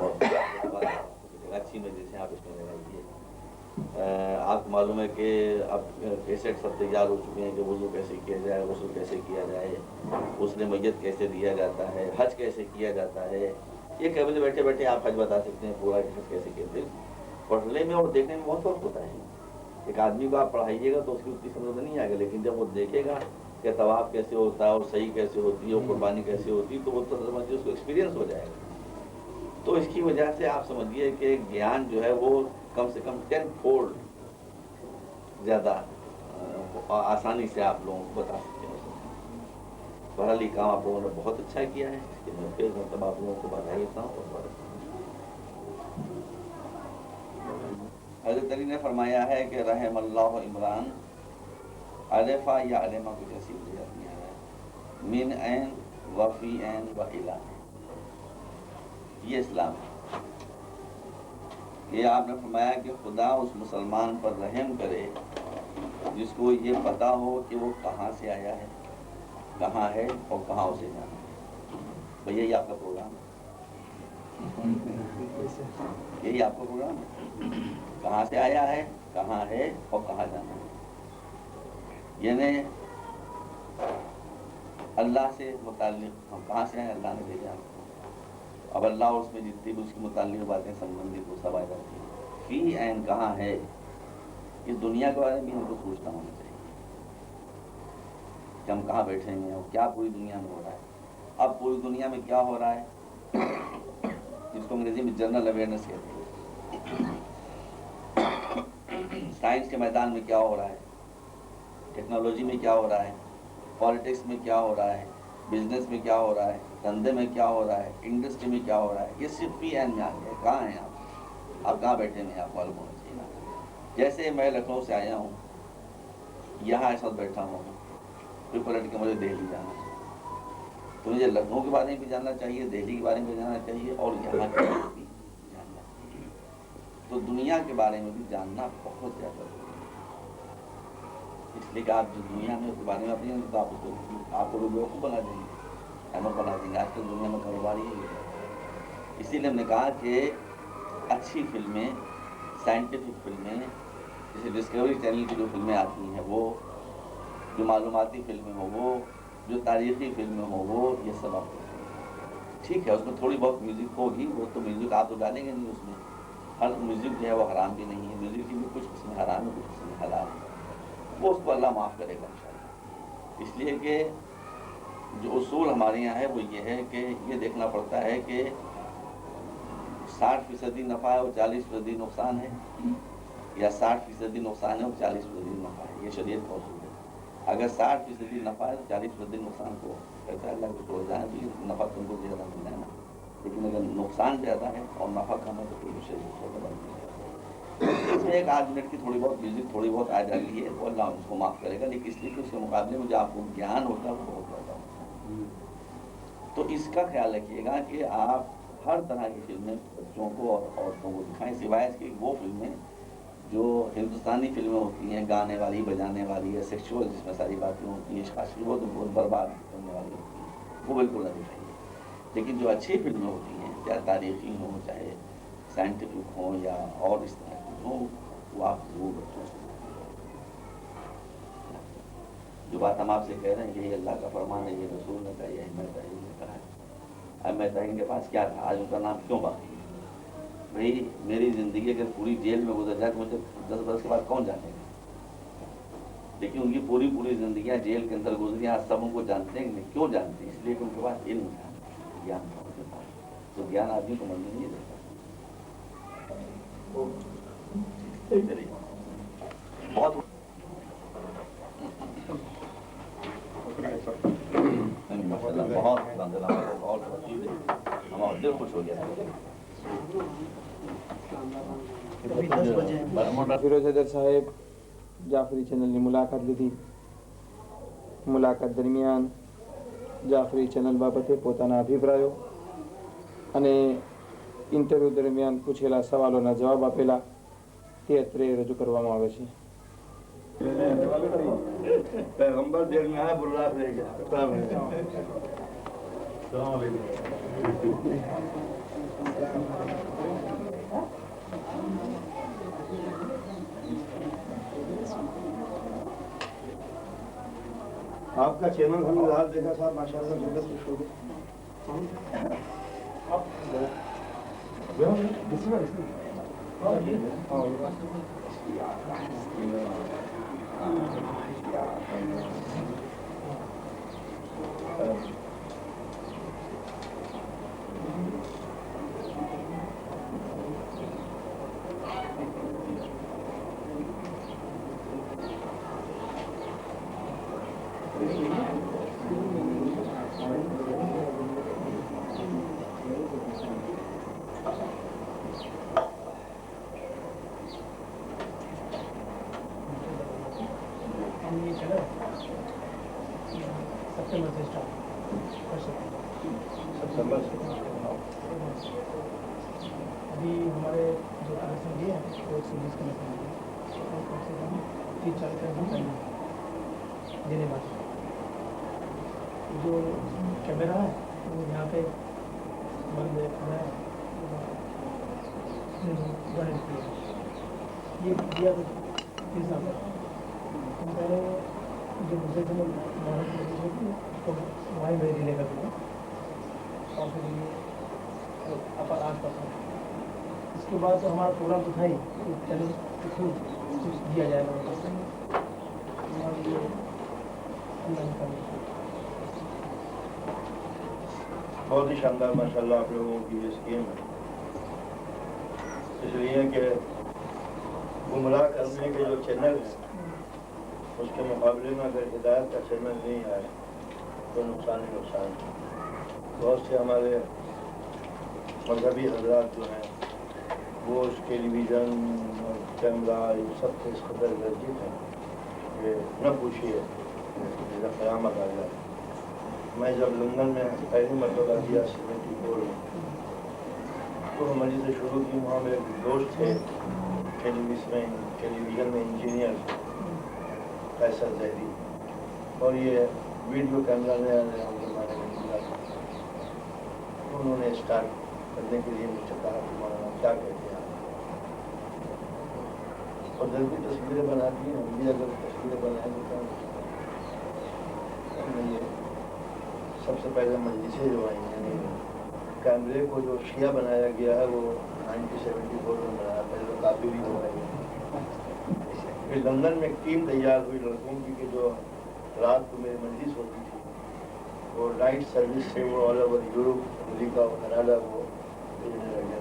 मिलेगा। अच्छी मजे से आप इसमें लगाइए। आपको मालूम है कि अब कैसेट सब तैयार हो चुके हैं कि वज़ू कैसे किया जाए, गुस्ल कैसे किया जाए, उसने मैयत कैसे दिया जाता है, हज कैसे किया जाता है। ये केवल बैठे बैठे आप हज बता सकते हैं, पूरा हज कैसे कहते हैं। पढ़ने में और देखने में बहुत फर्क होता है। एक आदमी को आप पढ़ाइएगा तो उसकी उतनी समझ नहीं आएगा, लेकिन जब वो देखेगा कि तवाफ कैसे होता है और सही कैसे होती है और कुर्बानी कैसे होती है, तो वो तो समझिए उसको एक्सपीरियंस हो जाएगा। तो इसकी वजह से आप समझिए कि ज्ञान जो है वो कम से कम 10 फोल्ड ज़्यादा आसानी से आप लोगों को बता सकते हैं। बहरहाल ये काम आप लोगों ने बहुत अच्छा किया है, इसके मैं फिर मतलब आप लोगों को बधाई देता हूँ। हज़रत अली ने फरमाया है कि रहमल्लाहु इमरान अलेफा या अलेमा कुछ ऐसी जाती है, मिन ऐन वफ़ी ऐन व इला। ये इस्लाम है। ये आपने फरमाया कि खुदा उस मुसलमान पर रहम करे जिसको ये पता हो कि वो कहाँ से आया है, कहाँ है और कहाँ उसे जाना है। भैया ये आपका प्रोग्राम है, यही आपका प्रोग्राम है। कहाँ से आया है, कहाँ है और कहाँ जाना है। यानी अल्लाह से मुताल्लिक़ हम कहाँ से आए, अल्लाह ने भेजा हमको। अब अल्लाह उसमें जितनी भी उसके मुताल्लिक़ बातें संबंधित वो सब आ जाती हैं। फी ऐन कहाँ है, इस दुनिया के बारे में भी हमको सोचना होना चाहिए कि हम कहाँ बैठे हैं और क्या पूरी दुनिया में हो रहा है। अब पूरी दुनिया में क्या हो रहा है, जिसको अंग्रेजी में जनरल अवेयरनेस कहते हैं। साइंस के मैदान में क्या हो रहा है, टेक्नोलॉजी में क्या हो रहा है, पॉलिटिक्स में क्या हो रहा है, बिजनेस में क्या हो रहा है, धंधे में क्या हो रहा है, इंडस्ट्री में क्या हो रहा है, ये सिर्फ पी एन में आ गया। कहाँ हैं आप कहाँ बैठे हैं, आप मालूम होना चाहिए। जैसे मैं लखनऊ से आया हूँ, यहाँ इस वक्त बैठा हूँ, फिर पलट के मुझे दिल्ली जाना है, तो मुझे लखनऊ के बारे में भी जानना चाहिए, दिल्ली के बारे में भी जानना चाहिए और यहाँ के बारे में भी जानना चाहिए। तो दुनिया के बारे में भी जानना बहुत ज़्यादा जरूरी है। इसलिए कि आप जो दुनिया में उसके बारे में अपनी तो आप उसको आपको बेवकूफ़ बना देंगे, अहमद बना देंगे। आजकल दुनिया में कारोबार ही है। इसीलिए हमने कहा कि अच्छी फिल्में, साइंटिफिक फिल्में, जैसे डिस्कवरी चैनल की जो फिल्में आती हैं वो, जो मालूमाती फिल्में हो वो, जो तारीख़ी फिल्में हो वो, ये सब आप ठीक है। उसमें थोड़ी बहुत म्यूज़िक होगी, वो तो म्यूज़िक आप तो डालेंगे नहीं उसमें। हर म्यूज़िक जो है वो हराम भी नहीं है, म्यूज़िक की भी कुछ किस्में हराम है, कुछ किस्में हलाल है, वो उसको अल्लाह माफ़ करेगा इंशाअल्लाह। इसलिए कि जो उसूल हमारे यहाँ है वो ये है कि ये देखना पड़ता है कि 60% नफ़ा है और 40% नुकसान है, या 60% नुकसान है और 40% नफ़ा है। ये शरीयत का उसूल है। अगर 60% नफ़ा है तो 40% नुकसान को कहता है अल्लाह को छोड़ जाए, तो नफ़ा तुमको ज़्यादा मिल जाए ना। लेकिन अगर नुकसान ज़्यादा है और नफ़ा कम है तो कोई शरीयत को बदल नहीं है। इसमें एक आध मिनट की थोड़ी बहुत म्यूज़िक थोड़ी बहुत आ जाती है, वो अल्लाह उसको माफ़ करेगा, लेकिन इसलिए कि उसके मुकाबले में जो आपको ज्ञान होता है वो बहुत ज़्यादा होता है। तो इसका ख्याल रखिएगा कि आप हर तरह की फिल्में बच्चों को और औरतों को दिखाएं, सिवाय इसके वो फिल्में जो हिंदुस्तानी फिल्में होती हैं, गाने वाली, बजाने वाली या सेक्सुअल, जिसमें सारी बातें होती हैं, शास्त्रीय, वो तो बहुत बर्बाद करने वाली होती हैं, वो बिल्कुल नहीं दिखाइए। लेकिन जो अच्छी फिल्में होती हैं, चाहे तारीख़ी हों, चाहे साइंटिफिक हों या और इस तरह की हों, वो आप ज़रूर बच्चों से जो बात हम आपसे कह रहे हैं, यही अल्लाह का फरमान है, ये रसूल ने कहा, यही अहमद ताहीर ने कहा है। अहमद ताहीर के पास क्या था, आज उनका नाम क्यों बाकी है? भाई मेरी ज़िंदगी अगर पूरी जेल में गुजर जाए तो मुझे 10 बरस के बाद कौन जानेगा? लेकिन उनकी पूरी पूरी जिंदगियां जेल के अंदर गुजरी, आज सब उनको जानते हैं कि नहीं, क्यों जानते हैं? इसलिए कि उनके पास इल्म था, ज्ञान था उनके पास, तो ज्ञान आदमी को मरने नहीं देता। चलिए, बहुत माशाल्लाह, बहुत हमारा दिल खुश हो गया। ફિરોઝ હૈદર સાહેબ જાફરી ચેનલની મુલાકાત લીધી. મુલાકાત દરમિયાન જાફરી ચેનલ બાબતે પોતાના અભિપ્રાયો અને ઇન્ટરવ્યૂ દરમિયાન પૂછેલા સવાલોના જવાબ આપેલા તે અત્રે રજૂ કરવામાં આવે છે. पैगंबर जेल में है, बुर्रा ले गया। आपका चैनल हमने रात देखा साहब, माशाल्लाह जगत खुश हो सितंबर से स्टार्ट अभी हमारे जो कनेक्शन दिए हैं वो 120 कनेक्शन दिए और कम से कम 30-40 कनेक्शन देने बाद जो कैमरा है वो यहाँ पे बंद खड़ा है, ये दिया तो इस पहले जो मुझे तो तो वहीं मेरे रिले कर दूँगा और फिर ये अपर 8%। इसके बाद तो हमारा प्रोग्राम तो था ही, चलो खुद कुछ दिया जाएगा और ये ऑनलाइन करना। बहुत ही शानदार माशाल्लाह आप लोगों की ये स्कीम है, इसलिए कि गुमराह करने के जो चैनल हैं उसके मुकाबले में अगर हिदायत का चैनल नहीं आए तो नुकसान ही नुकसान है। बहुत से हमारे मजहबी हजरात जो हैं वो उस टेलीविज़न और कैमरा ये सब से इस कदर वर्जित हैं कि न पूछिए क़यामत आ जाए। मैं जब लंदन में पहली मरतबा किया 74 में, तो हमारी से शुरू की, वहाँ मेरे दोस्त थे टेलीविज़न में इंजीनियर फैसल जैदी, और ये वीडियो कैमरा नया नया ज़माने में मिला था। उन्होंने स्टार्ट करने के लिए मुझसे कहा कि मौलाना क्या कहते हैं आप, और जब भी तस्वीरें बनाती हैं हम भी अगर तस्वीरें बनाएंगे तो हमने ये सबसे पहले मजलिसें जो आई हैं, कैमरे को जो शिया बनाया गया है वो 1974 में बनाया, पहले तो काफ़ी भी हो गई। फिर लंदन में एक टीम तैयार हुई लड़कों की कि जो रात को मेरी मजलिस होती थी वो लाइट सर्विस से वो ऑल ओवर यूरोप, अमेरिका और कनाडा वो भेजने लगे।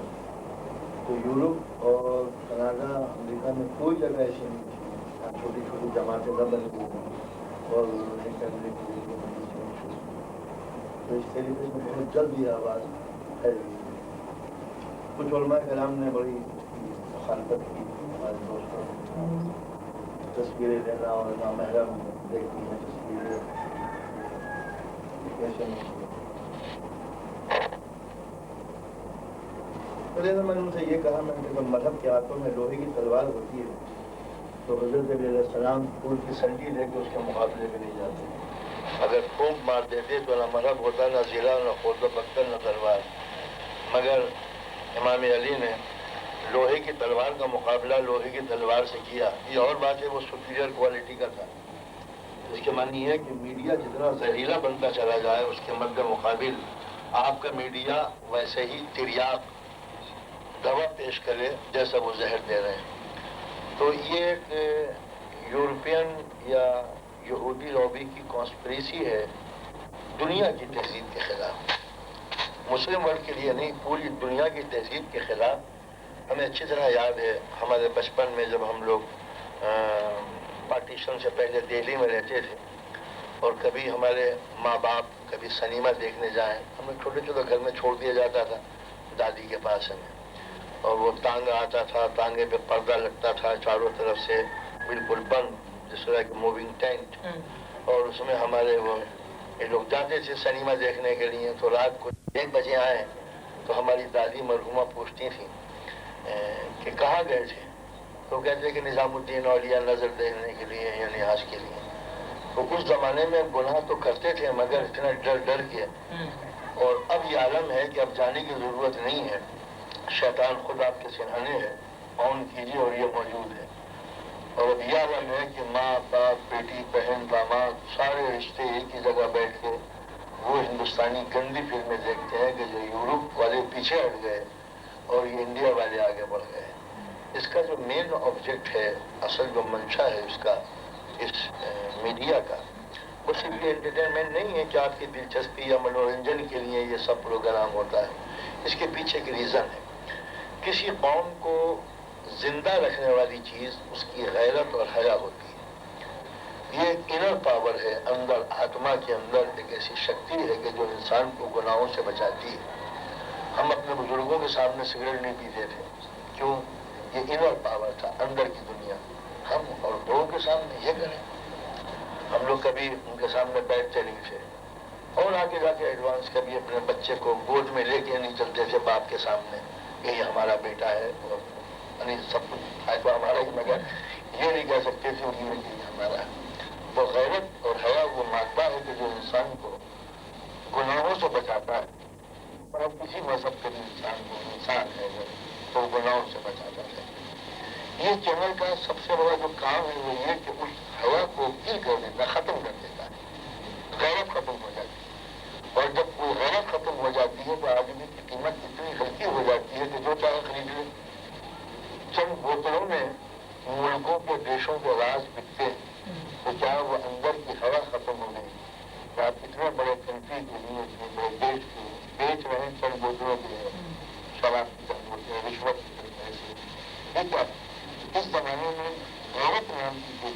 तो यूरोप और कनाडा अमेरिका में कोई जगह ऐसी नहीं थी जहाँ छोटी छोटी जमातें न बनी हुई और उन्होंने कैमरे के लिए मजलिस शुरू की। तो इस तरीके से बहुत जल्द ये आवाज़ फैल गई। कुछ उलमा कलाम ने बड़ी मुखालफत की, हमारे दोस्तों तस्वीरें लेना और नामहरम देखती हैं तस्वीरें कैसे नहीं। तो मैंने उनसे ये कहा, मैंने जब मजहब के हाथों में लोहे की तलवार होती है तो हज़रत अलैहिस्सलाम फूल की संडी लेके उसके मुकाबले में नहीं जाते। अगर फूंक मार देते तो ना मजहब होता, ना जिला, ना खोदा पत्थर, ना तलवार। मगर इमाम अली ने लोहे की तलवार का मुकाबला लोहे की तलवार से किया। ये और बात है वो सुपीरियर क्वालिटी का था। इसके मानी है कि मीडिया जितना जहरीला बनता चला जाए उसके मद्दे मुकाबिल आपका मीडिया वैसे ही तिर्याक दवा पेश करे जैसा वो जहर दे रहे हैं। तो ये एक यूरोपियन या यहूदी लॉबी की कॉन्स्पिरेसी है दुनिया की तहजीब के खिलाफ, मुस्लिम वर्ल्ड के लिए नहीं, पूरी दुनिया की तहजीब के खिलाफ। हमें अच्छी तरह याद है हमारे बचपन में जब हम लोग पार्टीशन से पहले दिल्ली में रहते थे और कभी हमारे माँ बाप कभी सिनेमा देखने जाएं, हमें छोटे छोटे घर में छोड़ दिया जाता था दादी के पास हमें, और वो तांगा आता था, तांगे पे पर्दा लगता था चारों तरफ से बिल्कुल बंद, जिस तरह की मूविंग टेंट, और उसमें हमारे वो ये लोग जाते थे सिनेमा देखने के लिए। तो रात को 1 बजे आए तो हमारी दादी मरहुमा पूछती थी कि कहाँ गए थे, तो कहते कि निजामुद्दीन औलिया नजर देखने के लिए या निहाज के लिए। तो उस जमाने में गुनाह तो करते थे मगर इतना डर डर के, और अब ये आलम है कि अब जाने की जरूरत नहीं है, शैतान खुद आपके सिरहाने है, ऑन कीजिए और ये मौजूद है। और अब यह आलम है कि माँ बाप बेटी बहन दामाद सारे रिश्ते एक ही जगह बैठ के वो हिंदुस्तानी गंदी फिल्में देखते हैं कि जो यूरोप वाले पीछे हट गए और ये इंडिया वाले आगे बढ़ गए। इसका जो मेन ऑब्जेक्ट है, असल जो मंशा है इसका, इस मीडिया का, वो सिर्फ एंटरटेनमेंट नहीं है कि आपकी दिलचस्पी या मनोरंजन के लिए ये सब प्रोग्राम होता है। इसके पीछे एक रीज़न है। किसी कौम को जिंदा रखने वाली चीज़ उसकी गैरत और हया होती है। ये इनर पावर है, अंदर आत्मा के अंदर एक ऐसी शक्ति है कि जो इंसान को गुनाहों से बचाती है। हम अपने बुजुर्गों के सामने सिगरेट नहीं पीते थे, क्यों? ये इनर पावर था, अंदर की दुनिया। हम और लोगों के सामने ये करें, हम लोग कभी उनके सामने बैठते नहीं थे, और आगे जाके एडवांस कभी अपने बच्चे को गोद में लेके नहीं चलते थे बाप के सामने, ये हमारा बेटा है, और सब कुछ है तो हमारा ही, मगर ये नहीं कह सकते थे कि ये हमारा। तो गैरत और हया वो मादा है कि जो इंसान को गुनाहों से बचाता है, और अब किसी मजहब के इंसान को इंसान है तो गुनाहों से बचाता है। ये चैनल का सबसे बड़ा जो काम है वो ये कि उस हवा को किल कर देता, खत्म कर देता है, गैरत खत्म हो जाती है। और जब वो गैरत खत्म हो जाती है तो आदमी की कीमत इतनी हल्की हो जाती है कि जो चाहे खरीद ले। चंद बोतलों में मुल्कों के देशों के राज बिकते हैं, तो चाहे वो अंदर की हवा खत्म हो गई, तो आप इतने बड़े कंट्री के लिए, इतने बड़े देश को बेच रहे हैं चंद बोतलों के लिए, शराब की चंद बोतलें, रिश्वत की चंद पैसे। ठीक है, इस जमाने में गैरत नाम की कोई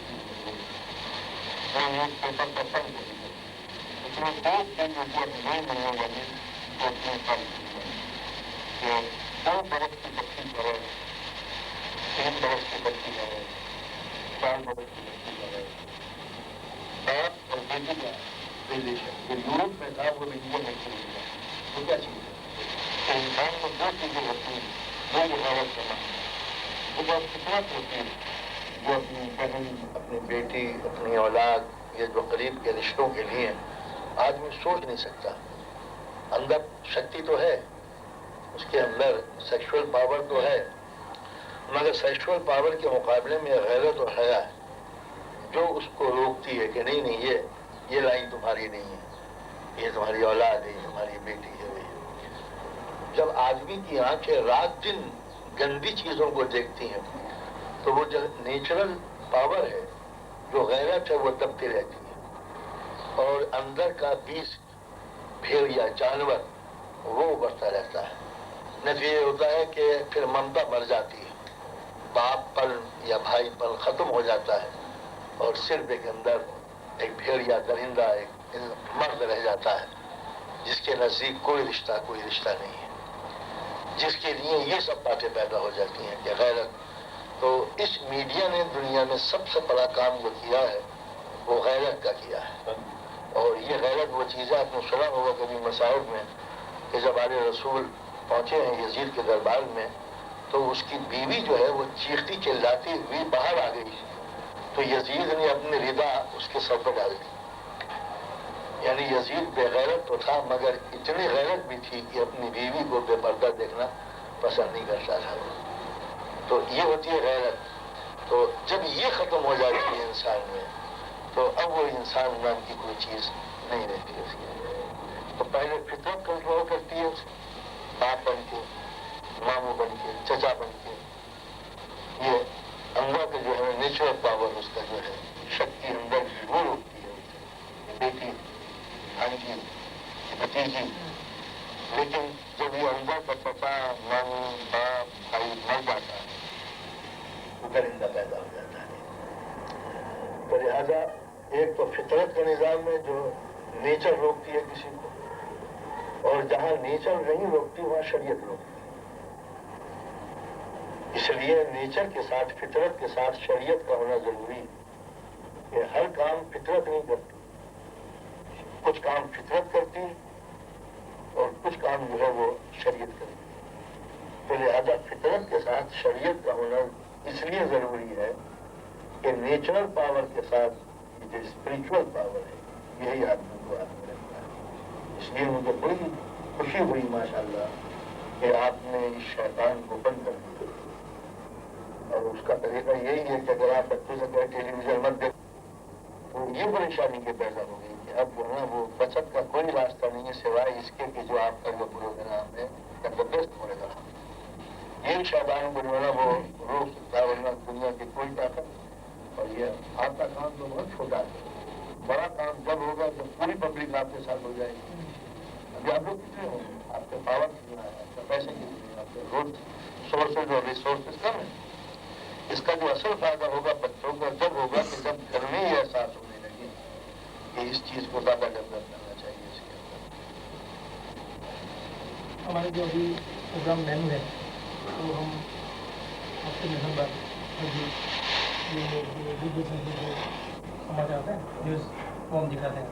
पेपर का फंड होती है, उसमें 2 दिन नहीं मिलने वाली कोचिंग फंड तो 2 बरस की बच्ची करे, 3 बरस की बच्ची करे, 4 बरस की बच्ची करे, बाप और बेटी का रिलेशन जो यूरोप में था वो इंडिया में शुरू हुआ। तो क्या चीज़ है? तो इंसान को 2 चीजें होती हैं, 2 मुहावत करना, वो बात कितना होती है जो अपनी बहन, अपनी बेटी, अपनी औलाद, ये जो करीब के रिश्तों के लिए आदमी सोच नहीं सकता। अंदर शक्ति तो है, उसके अंदर सेक्सुअल पावर तो है, मगर सेक्सुअल पावर के मुकाबले में गैरत और हया है जो उसको रोकती है कि नहीं नहीं ये लाइन तुम्हारी नहीं है, ये तुम्हारी औलाद है, ये तुम्हारी बेटी है। जब आदमी की आंखें रात दिन गंदी चीजों को देखती हैं तो वो जो नेचुरल पावर है जो गैरत है वो दबती रहती है, और अंदर का बीज भेड़ या जानवर वो बढ़ता रहता है। नतीजा ये होता है कि फिर ममता मर जाती है, बाप पल या भाई पल खत्म हो जाता है, और सिर्फ एक अंदर एक भेड़ या दरिंदा, एक मर्द रह जाता है जिसके नजदीक कोई रिश्ता नहीं है, जिसके लिए ये सब बातें पैदा हो जाती हैं कि गैरत। तो इस मीडिया ने दुनिया में सबसे बड़ा काम जो किया है वो गैरत का किया है। और ये गैरत वो चीज़ें आपने सुना होगा कभी मसाइब में कि जब आले रसूल पहुंचे हैं यजीद के दरबार में, तो उसकी बीवी जो है वो चीखती चिल्लाती हुई बाहर आ गई, तो यजीद ने अपनी रिदा उसके सर पर डाल दी। यानी यजीद बेगैरत तो था मगर इतनी गैरत भी थी कि अपनी बीवी को बेपर्दा देखना पसंद नहीं करता था। तो ये होती है गैरत। तो जब ये खत्म हो जाती है इंसान में, तो अब वो इंसान नाम की कोई चीज नहीं रहती उसकी। तो पहले फितरत कंट्रोल करती है, बाप बन के, मामू बन के, चचा बन के, ये अंदर का जो है नेचुरल पावर, उसका जो है शक्ति अंदर की वो रोकती है उसे, बेटी, भांजी, भतीजी। लेकिन जब ये अंदर का पापा, माँ, बाप, भाई मर जाता है, वो परिंदा पैदा हो जाता है। तो लिहाजा एक तो फितरत के निज़ाम में जो नेचर रोकती है किसी को, और जहां नेचर नहीं रोकती वहां शरीयत रोकती है। इसलिए नेचर के साथ, फितरत के साथ शरीयत का होना जरूरी है। कि हर काम फितरत नहीं करती, कुछ काम फितरत करती है और कुछ काम जो है वो शरीयत करती है। तो लिहाजा फितरत के साथ शरीयत का होना इसलिए जरूरी है कि नेचुरल पावर के साथ जो स्पिरिचुअल पावर है, यही आदमी को आदमी रखता है। इसलिए मुझे बड़ी खुशी हुई माशाल्लाह कि आपने इस शैतान को बंद कर दिया। और उसका तरीका यही है कि अगर आप बच्चों से कहें टेलीविजन मत देखो, तो ये परेशानी के पैदा हो गई कि अब जो है वो बचत का कोई रास्ता नहीं है सिवाय इसके कि जो आपका जो प्रोग्राम है जबरदस्त होने का। ये शैतान को जो है वो रोक सकता है, वरना दुनिया की कोई ताकत। और ये आपका काम तो बहुत छोटा है, बड़ा काम जब होगा जब पूरी पब्लिक आपके साथ हो जाएगी। अभी आप लोग कितने होंगे, आपके पावर कितना है, आपके पैसे कितने हैं, आपके रोड सोर्सेज और रिसोर्सेज कम है। इसका जो असल फायदा होगा बच्चों का जब होगा कि जब घर में ही एहसास होने लगे कि इस चीज को ज्यादा डेवलप करना चाहिए। इसके अंदर हमारे जो अभी प्रोग्राम मेनू है तो हम हफ्ते में हर बार ये दूरदर्शन के जो समाचार आते हैं न्यूज़ वो हम दिखाते हैं।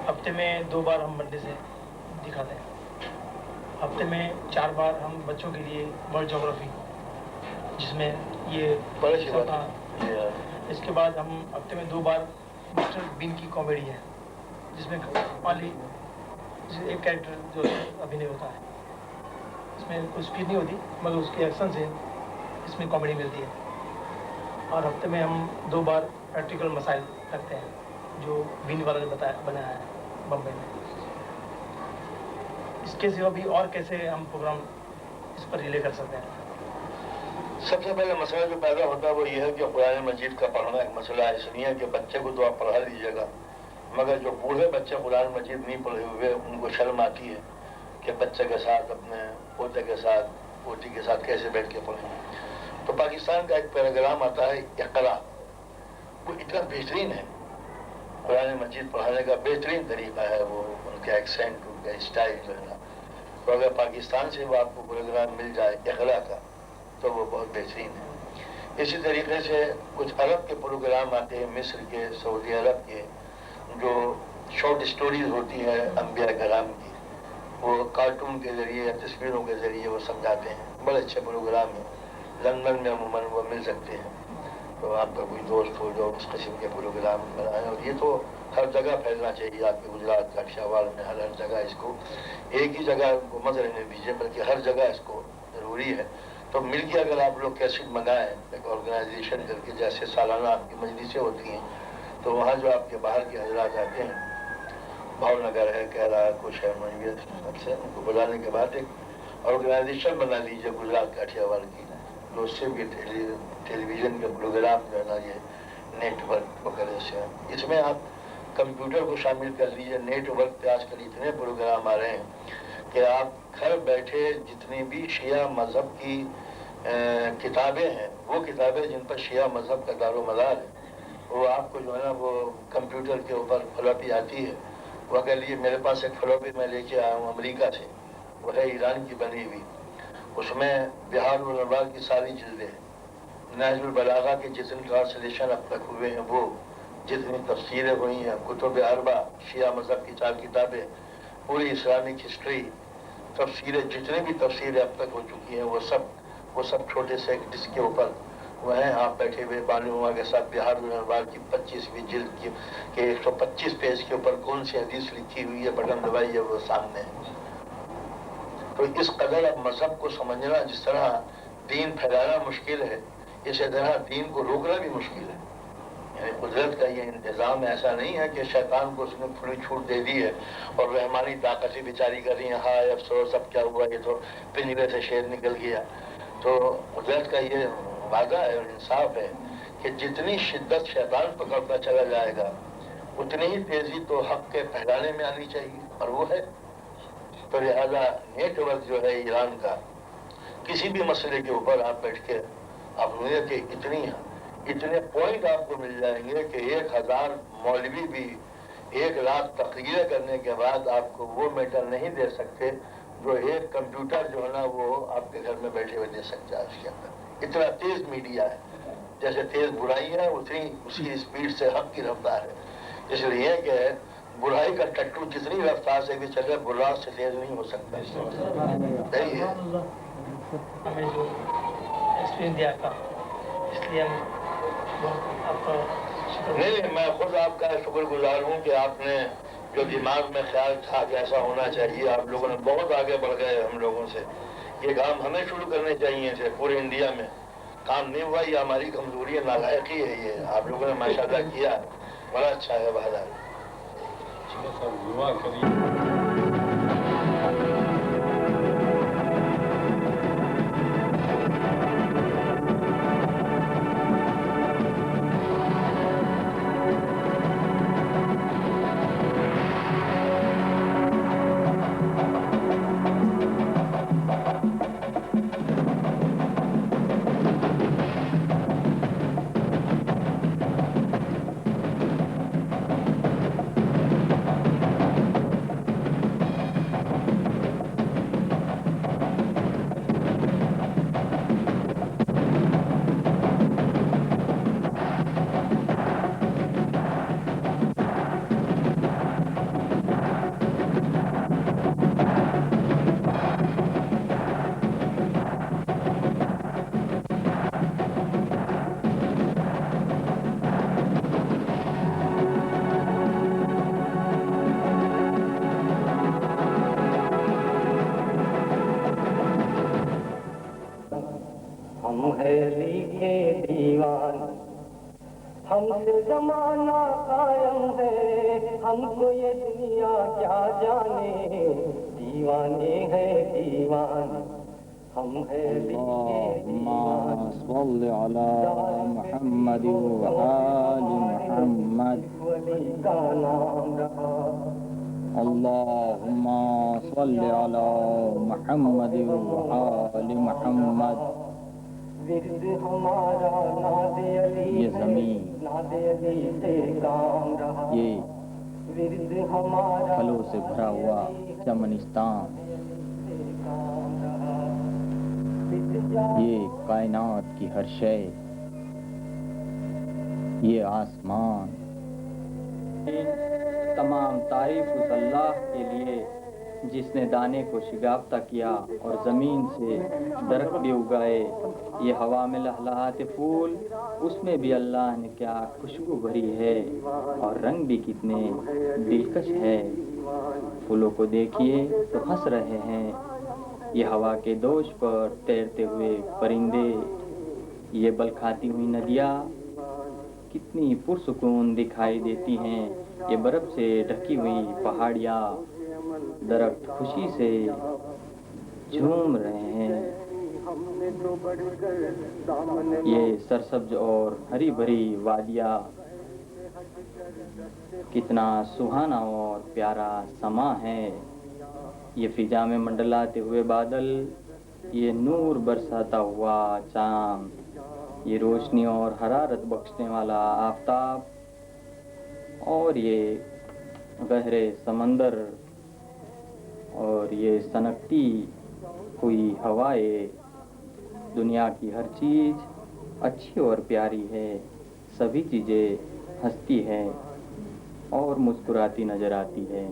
हफ्ते में 2 बार हम मंडे से दिखाते हैं। हफ्ते में 4 बार हम बच्चों के लिए वर्ल्ड ज्योग्राफी, जिसमें ये बड़ी सी बात है। इसके बाद हम हफ्ते में 2 बार मिस्टर बीन की कॉमेडी है, जिसमें खाली एक कैरेक्टर जो अभिनय होता है, इसमें कुछ स्पीच नहीं होती मगर उसके एक्शन से इसमें कॉमेडी मिलती है। और हफ्ते में हम 2 बार प्रैक्टिकल मसाइल रखते हैं जो बीन वाला ने बनाया है बम्बई में। इसके सिवा भी और कैसे हम प्रोग्राम इस पर रिले कर सकते हैं? सबसे पहले मसला जो पैदा होता है वो ये है कि कुरान मजीद का पढ़ना एक मसला है। इसलिए कि बच्चे को तो आप पढ़ा लीजिएगा, मगर जो बूढ़े बच्चे कुरान मजीद नहीं पढ़े हुए उनको शर्म आती है कि बच्चे के साथ, अपने पोते के साथ, पोती के साथ कैसे बैठ के पढ़ें। तो पाकिस्तान का एक पैराग्राम आता है इक़रा, वो इतना बेहतरीन है, कुरान मजीद पढ़ाने का बेहतरीन तरीका है। वो उनका एक्सेंट, उनका स्टाइल जो है ना, तो अगर पाकिस्तान से वो आपको प्रोग्राम मिल जाए इक़रा का तो वो बहुत बेहतरीन है। इसी तरीके से कुछ अरब के प्रोग्राम आते हैं, मिस्र के, सऊदी अरब के, जो शॉर्ट स्टोरीज होती है अंबिया कराम की, वो कार्टून के जरिए या तस्वीरों के जरिए वो समझाते हैं। बड़े अच्छे प्रोग्राम हैं, लंदन में अमूमन वो मिल सकते हैं। तो आपका कोई दोस्त हो जो उस किस्म के प्रोग्राम बनाए, और ये तो हर जगह फैलना चाहिए। आपके गुजरात, काठियावाड़ में हर जगह इसको, एक ही जगह उनको मत रहने दीजिए, बल्कि हर जगह इसको ज़रूरी है। तो मिल के अगर आप लोग कैसेट मंगाएं एक ऑर्गेनाइजेशन करके, जैसे सालाना आपकी मजलिसें होती हैं, तो वहाँ जो आपके बाहर के हजरात आते हैं, भावनगर है, कह रहा है, कुछ है, सबसे उनको बुलाने के बाद एक ऑर्गेनाइजेशन बना लीजिए गुजरात काठियावाड़ की, तो उससे भी टेलीविज़न के प्रोग्राम जो है ना, ये नेटवर्क वगैरह से, इसमें आप कंप्यूटर को शामिल कर लीजिए। नेटवर्क पे आजकल इतने प्रोग्राम आ रहे हैं कि आप घर बैठे जितनी भी शिया मज़हब की किताबें हैं, वो किताबें जिन पर शिया मज़हब का दारोमदार है, वो आपको जो है ना वो कंप्यूटर के ऊपर फ्लॉपी आती है। वो कह लिए मेरे पास एक फ्लॉपी मैं लेके आया हूँ अमेरिका से, वो है ईरान की बनी हुई, उसमें बिहार उल अनवार की सारी जिल्दें हैं, नहजुल बलागा के जितने ट्रांसलेशन अब तक हुए हैं, वो जितनी तफसीरें हुई हैं, कुतुब अरबा, शिया मज़हब की 4 किताबें, पूरी इस्लामिक हिस्ट्री, तफसीरें, जितने भी तफसीरें अब तक हो चुकी हैं, वो सब छोटे से एक डिस्क के ऊपर वो हैं। आप बैठे हुए बानुमा के साथ बिहार उल अनवार की 25वीं जिल्द की के 125 पेज के ऊपर कौन सी हदीस लिखी हुई है, बटन दबाइए, वो सामने है। तो इस कदर अब मज़हब को समझना, जिस तरह दीन फैलाना मुश्किल है, इसी तरह दीन को रोकना भी मुश्किल है। यानी कुदरत का ये इंतज़ाम ऐसा नहीं है कि शैतान को उसने खुली छूट दे दी है और रहमानी ताकतें बेचारी कर रही हैं, हाय अफसोस अब क्या हुआ, ये तो पिंजरे से शेर निकल गया। तो कुदरत का ये वादा है और इंसाफ है कि जितनी शिद्दत शैतान पकड़ता चला जाएगा उतनी ही तेजी तो हक के फैलाने में आनी चाहिए, और वो है। तो लिहाजा नेटवर्क जो है ईरान का, किसी भी मसले के ऊपर आप बैठ के आप दुनिया के इतने पॉइंट आपको मिल जाएंगे कि 1000 मौलवी भी 1 लाख तकरीरें करने के बाद आपको वो मैटर नहीं दे सकते जो एक कंप्यूटर जो है ना वो आपके घर में बैठे हुए दे सकता है। उसके अंदर इतना तेज मीडिया है, जैसे तेज बुराई है उसी स्पीड से हक की रफ्तार है। इसलिए कि बुराई का टट्टू जितनी रफ्तार से भी चले बुरा से तेज नहीं हो सकता। सही है। हमें जो एक्सपीरियंस दिया था, इसलिए हम आपका नहीं, मैं खुद आपका शुक्रगुजार हूँ कि आपने जो दिमाग में ख्याल था कि ऐसा होना चाहिए, आप लोगों ने बहुत आगे बढ़ गए हम लोगों से। ये काम हमें शुरू करने चाहिए थे, पूरे इंडिया में काम नहीं हुआ, ये हमारी कमजोरी है, नालायकी है। ये आप लोगों ने माशाल्लाह किया, बड़ा अच्छा है। बहादुर हम है लिखे दीवान, हमसे जमाना कायम है, हमको ये दुनिया क्या जाने, दीवाने हैं दीवान, हम है लिखे दीवान। सल्लि अला मुहम्मद व आलि मुहम्मद। वली का नाम रहा, अल्लाहुम्मा सल्लि अला मुहम्मद व आलि मुहम्मद। विर्द हमारा नादे अली, ये ज़मीन, नादे अली से काम रहा, ये विर्द हमारा फलों से भरा हुआ चमनिस्तान, ये कायनात की हर शय, ये आसमान, तमाम तारीफ उस अल्लाह के लिए जिसने दाने को शिगाफ्ता किया और ज़मीन से दरख्त भी उगाए। ये हवा में लहलहाते फूल, उसमें भी अल्लाह ने क्या खुशबू भरी है और रंग भी कितने दिलकश है। फूलों को देखिए तो हंस रहे हैं। ये हवा के दोष पर तैरते हुए परिंदे, ये बल खाती हुई नदियाँ कितनी पुरसुकून दिखाई देती हैं। ये बर्फ से ढकी हुई पहाड़ियाँ, दरख्त खुशी से झूम रहे हैं। ये सरसब्ज और हरी भरी वादियाँ, कितना सुहाना और प्यारा समा है। ये फिजा में मंडलाते हुए बादल, ये नूर बरसाता हुआ चांद, ये रोशनी और हरारत बख्शने वाला आफताब, और ये गहरे समंदर और ये सनकती हुई हवाएं। दुनिया की हर चीज़ अच्छी और प्यारी है, सभी चीज़ें हंसती हैं और मुस्कुराती नजर आती है।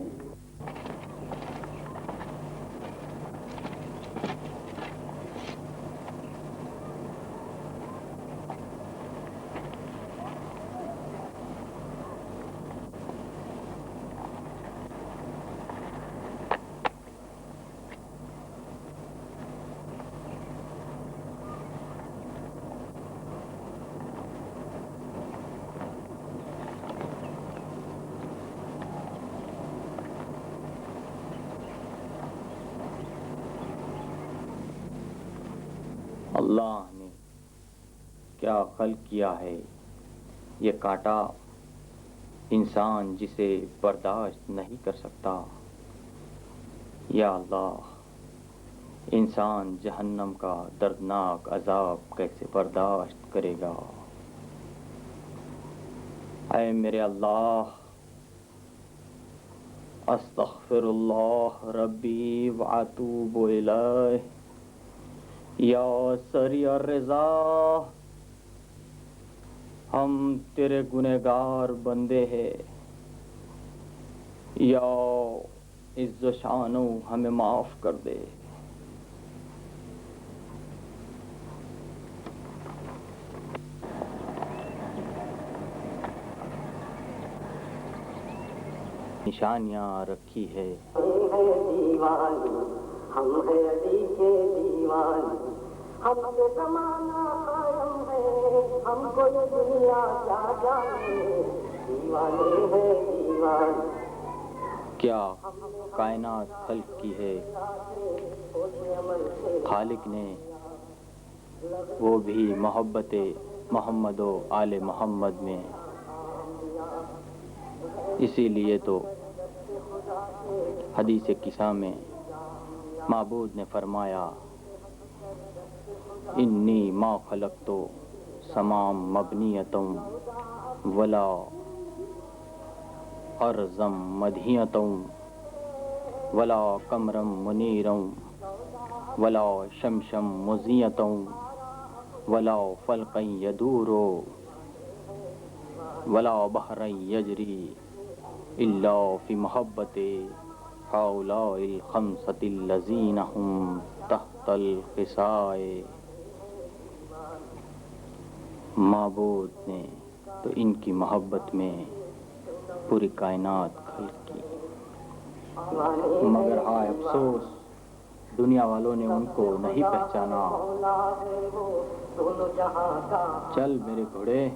अल्लाह ने کیا خلق کیا ہے، یہ کانٹا انسان جسے برداشت نہیں کر سکتا۔ یا اللہ، انسان جہنم کا دردناک عذاب کیسے برداشت کرے گا؟ اے میرے اللہ، استغفر اللہ ربی واتوب الیہ، یا سریع الرضا، ہم تیرے گنہگار بندے ہیں، یا عز و شانو ہمیں معاف کر دے۔ نشانیاں رکھی ہے۔ دیوانی ہم ہے علی کے دیوانی، ہم سے زمانہ قائم ہے، ہم کو یہ دنیا کیا جانے، دیوانے ہے دیوانی۔ کیا کائنات خلق کی ہے خالق نے، وہ بھی محبت محمد و آل محمد میں۔ اسی لیے تو حدیث قصہ میں معبود نے فرمایا، انی ما خلقت سمام مبنیتم ولا ارضم مدھیتم ولا قمرم منیرم ولا شمشم مضیتم ولا فلقا یدور ولا بحر یجری الا فی محبت ہؤلاء الخمسۃ الذین هم تحت الخصاء۔ معبود نے تو ان کی محبت میں پوری کائنات خلق کی، مگر ہائے افسوس دنیا والوں نے ان کو نہیں پہچانا۔ چل میرے گھوڑے،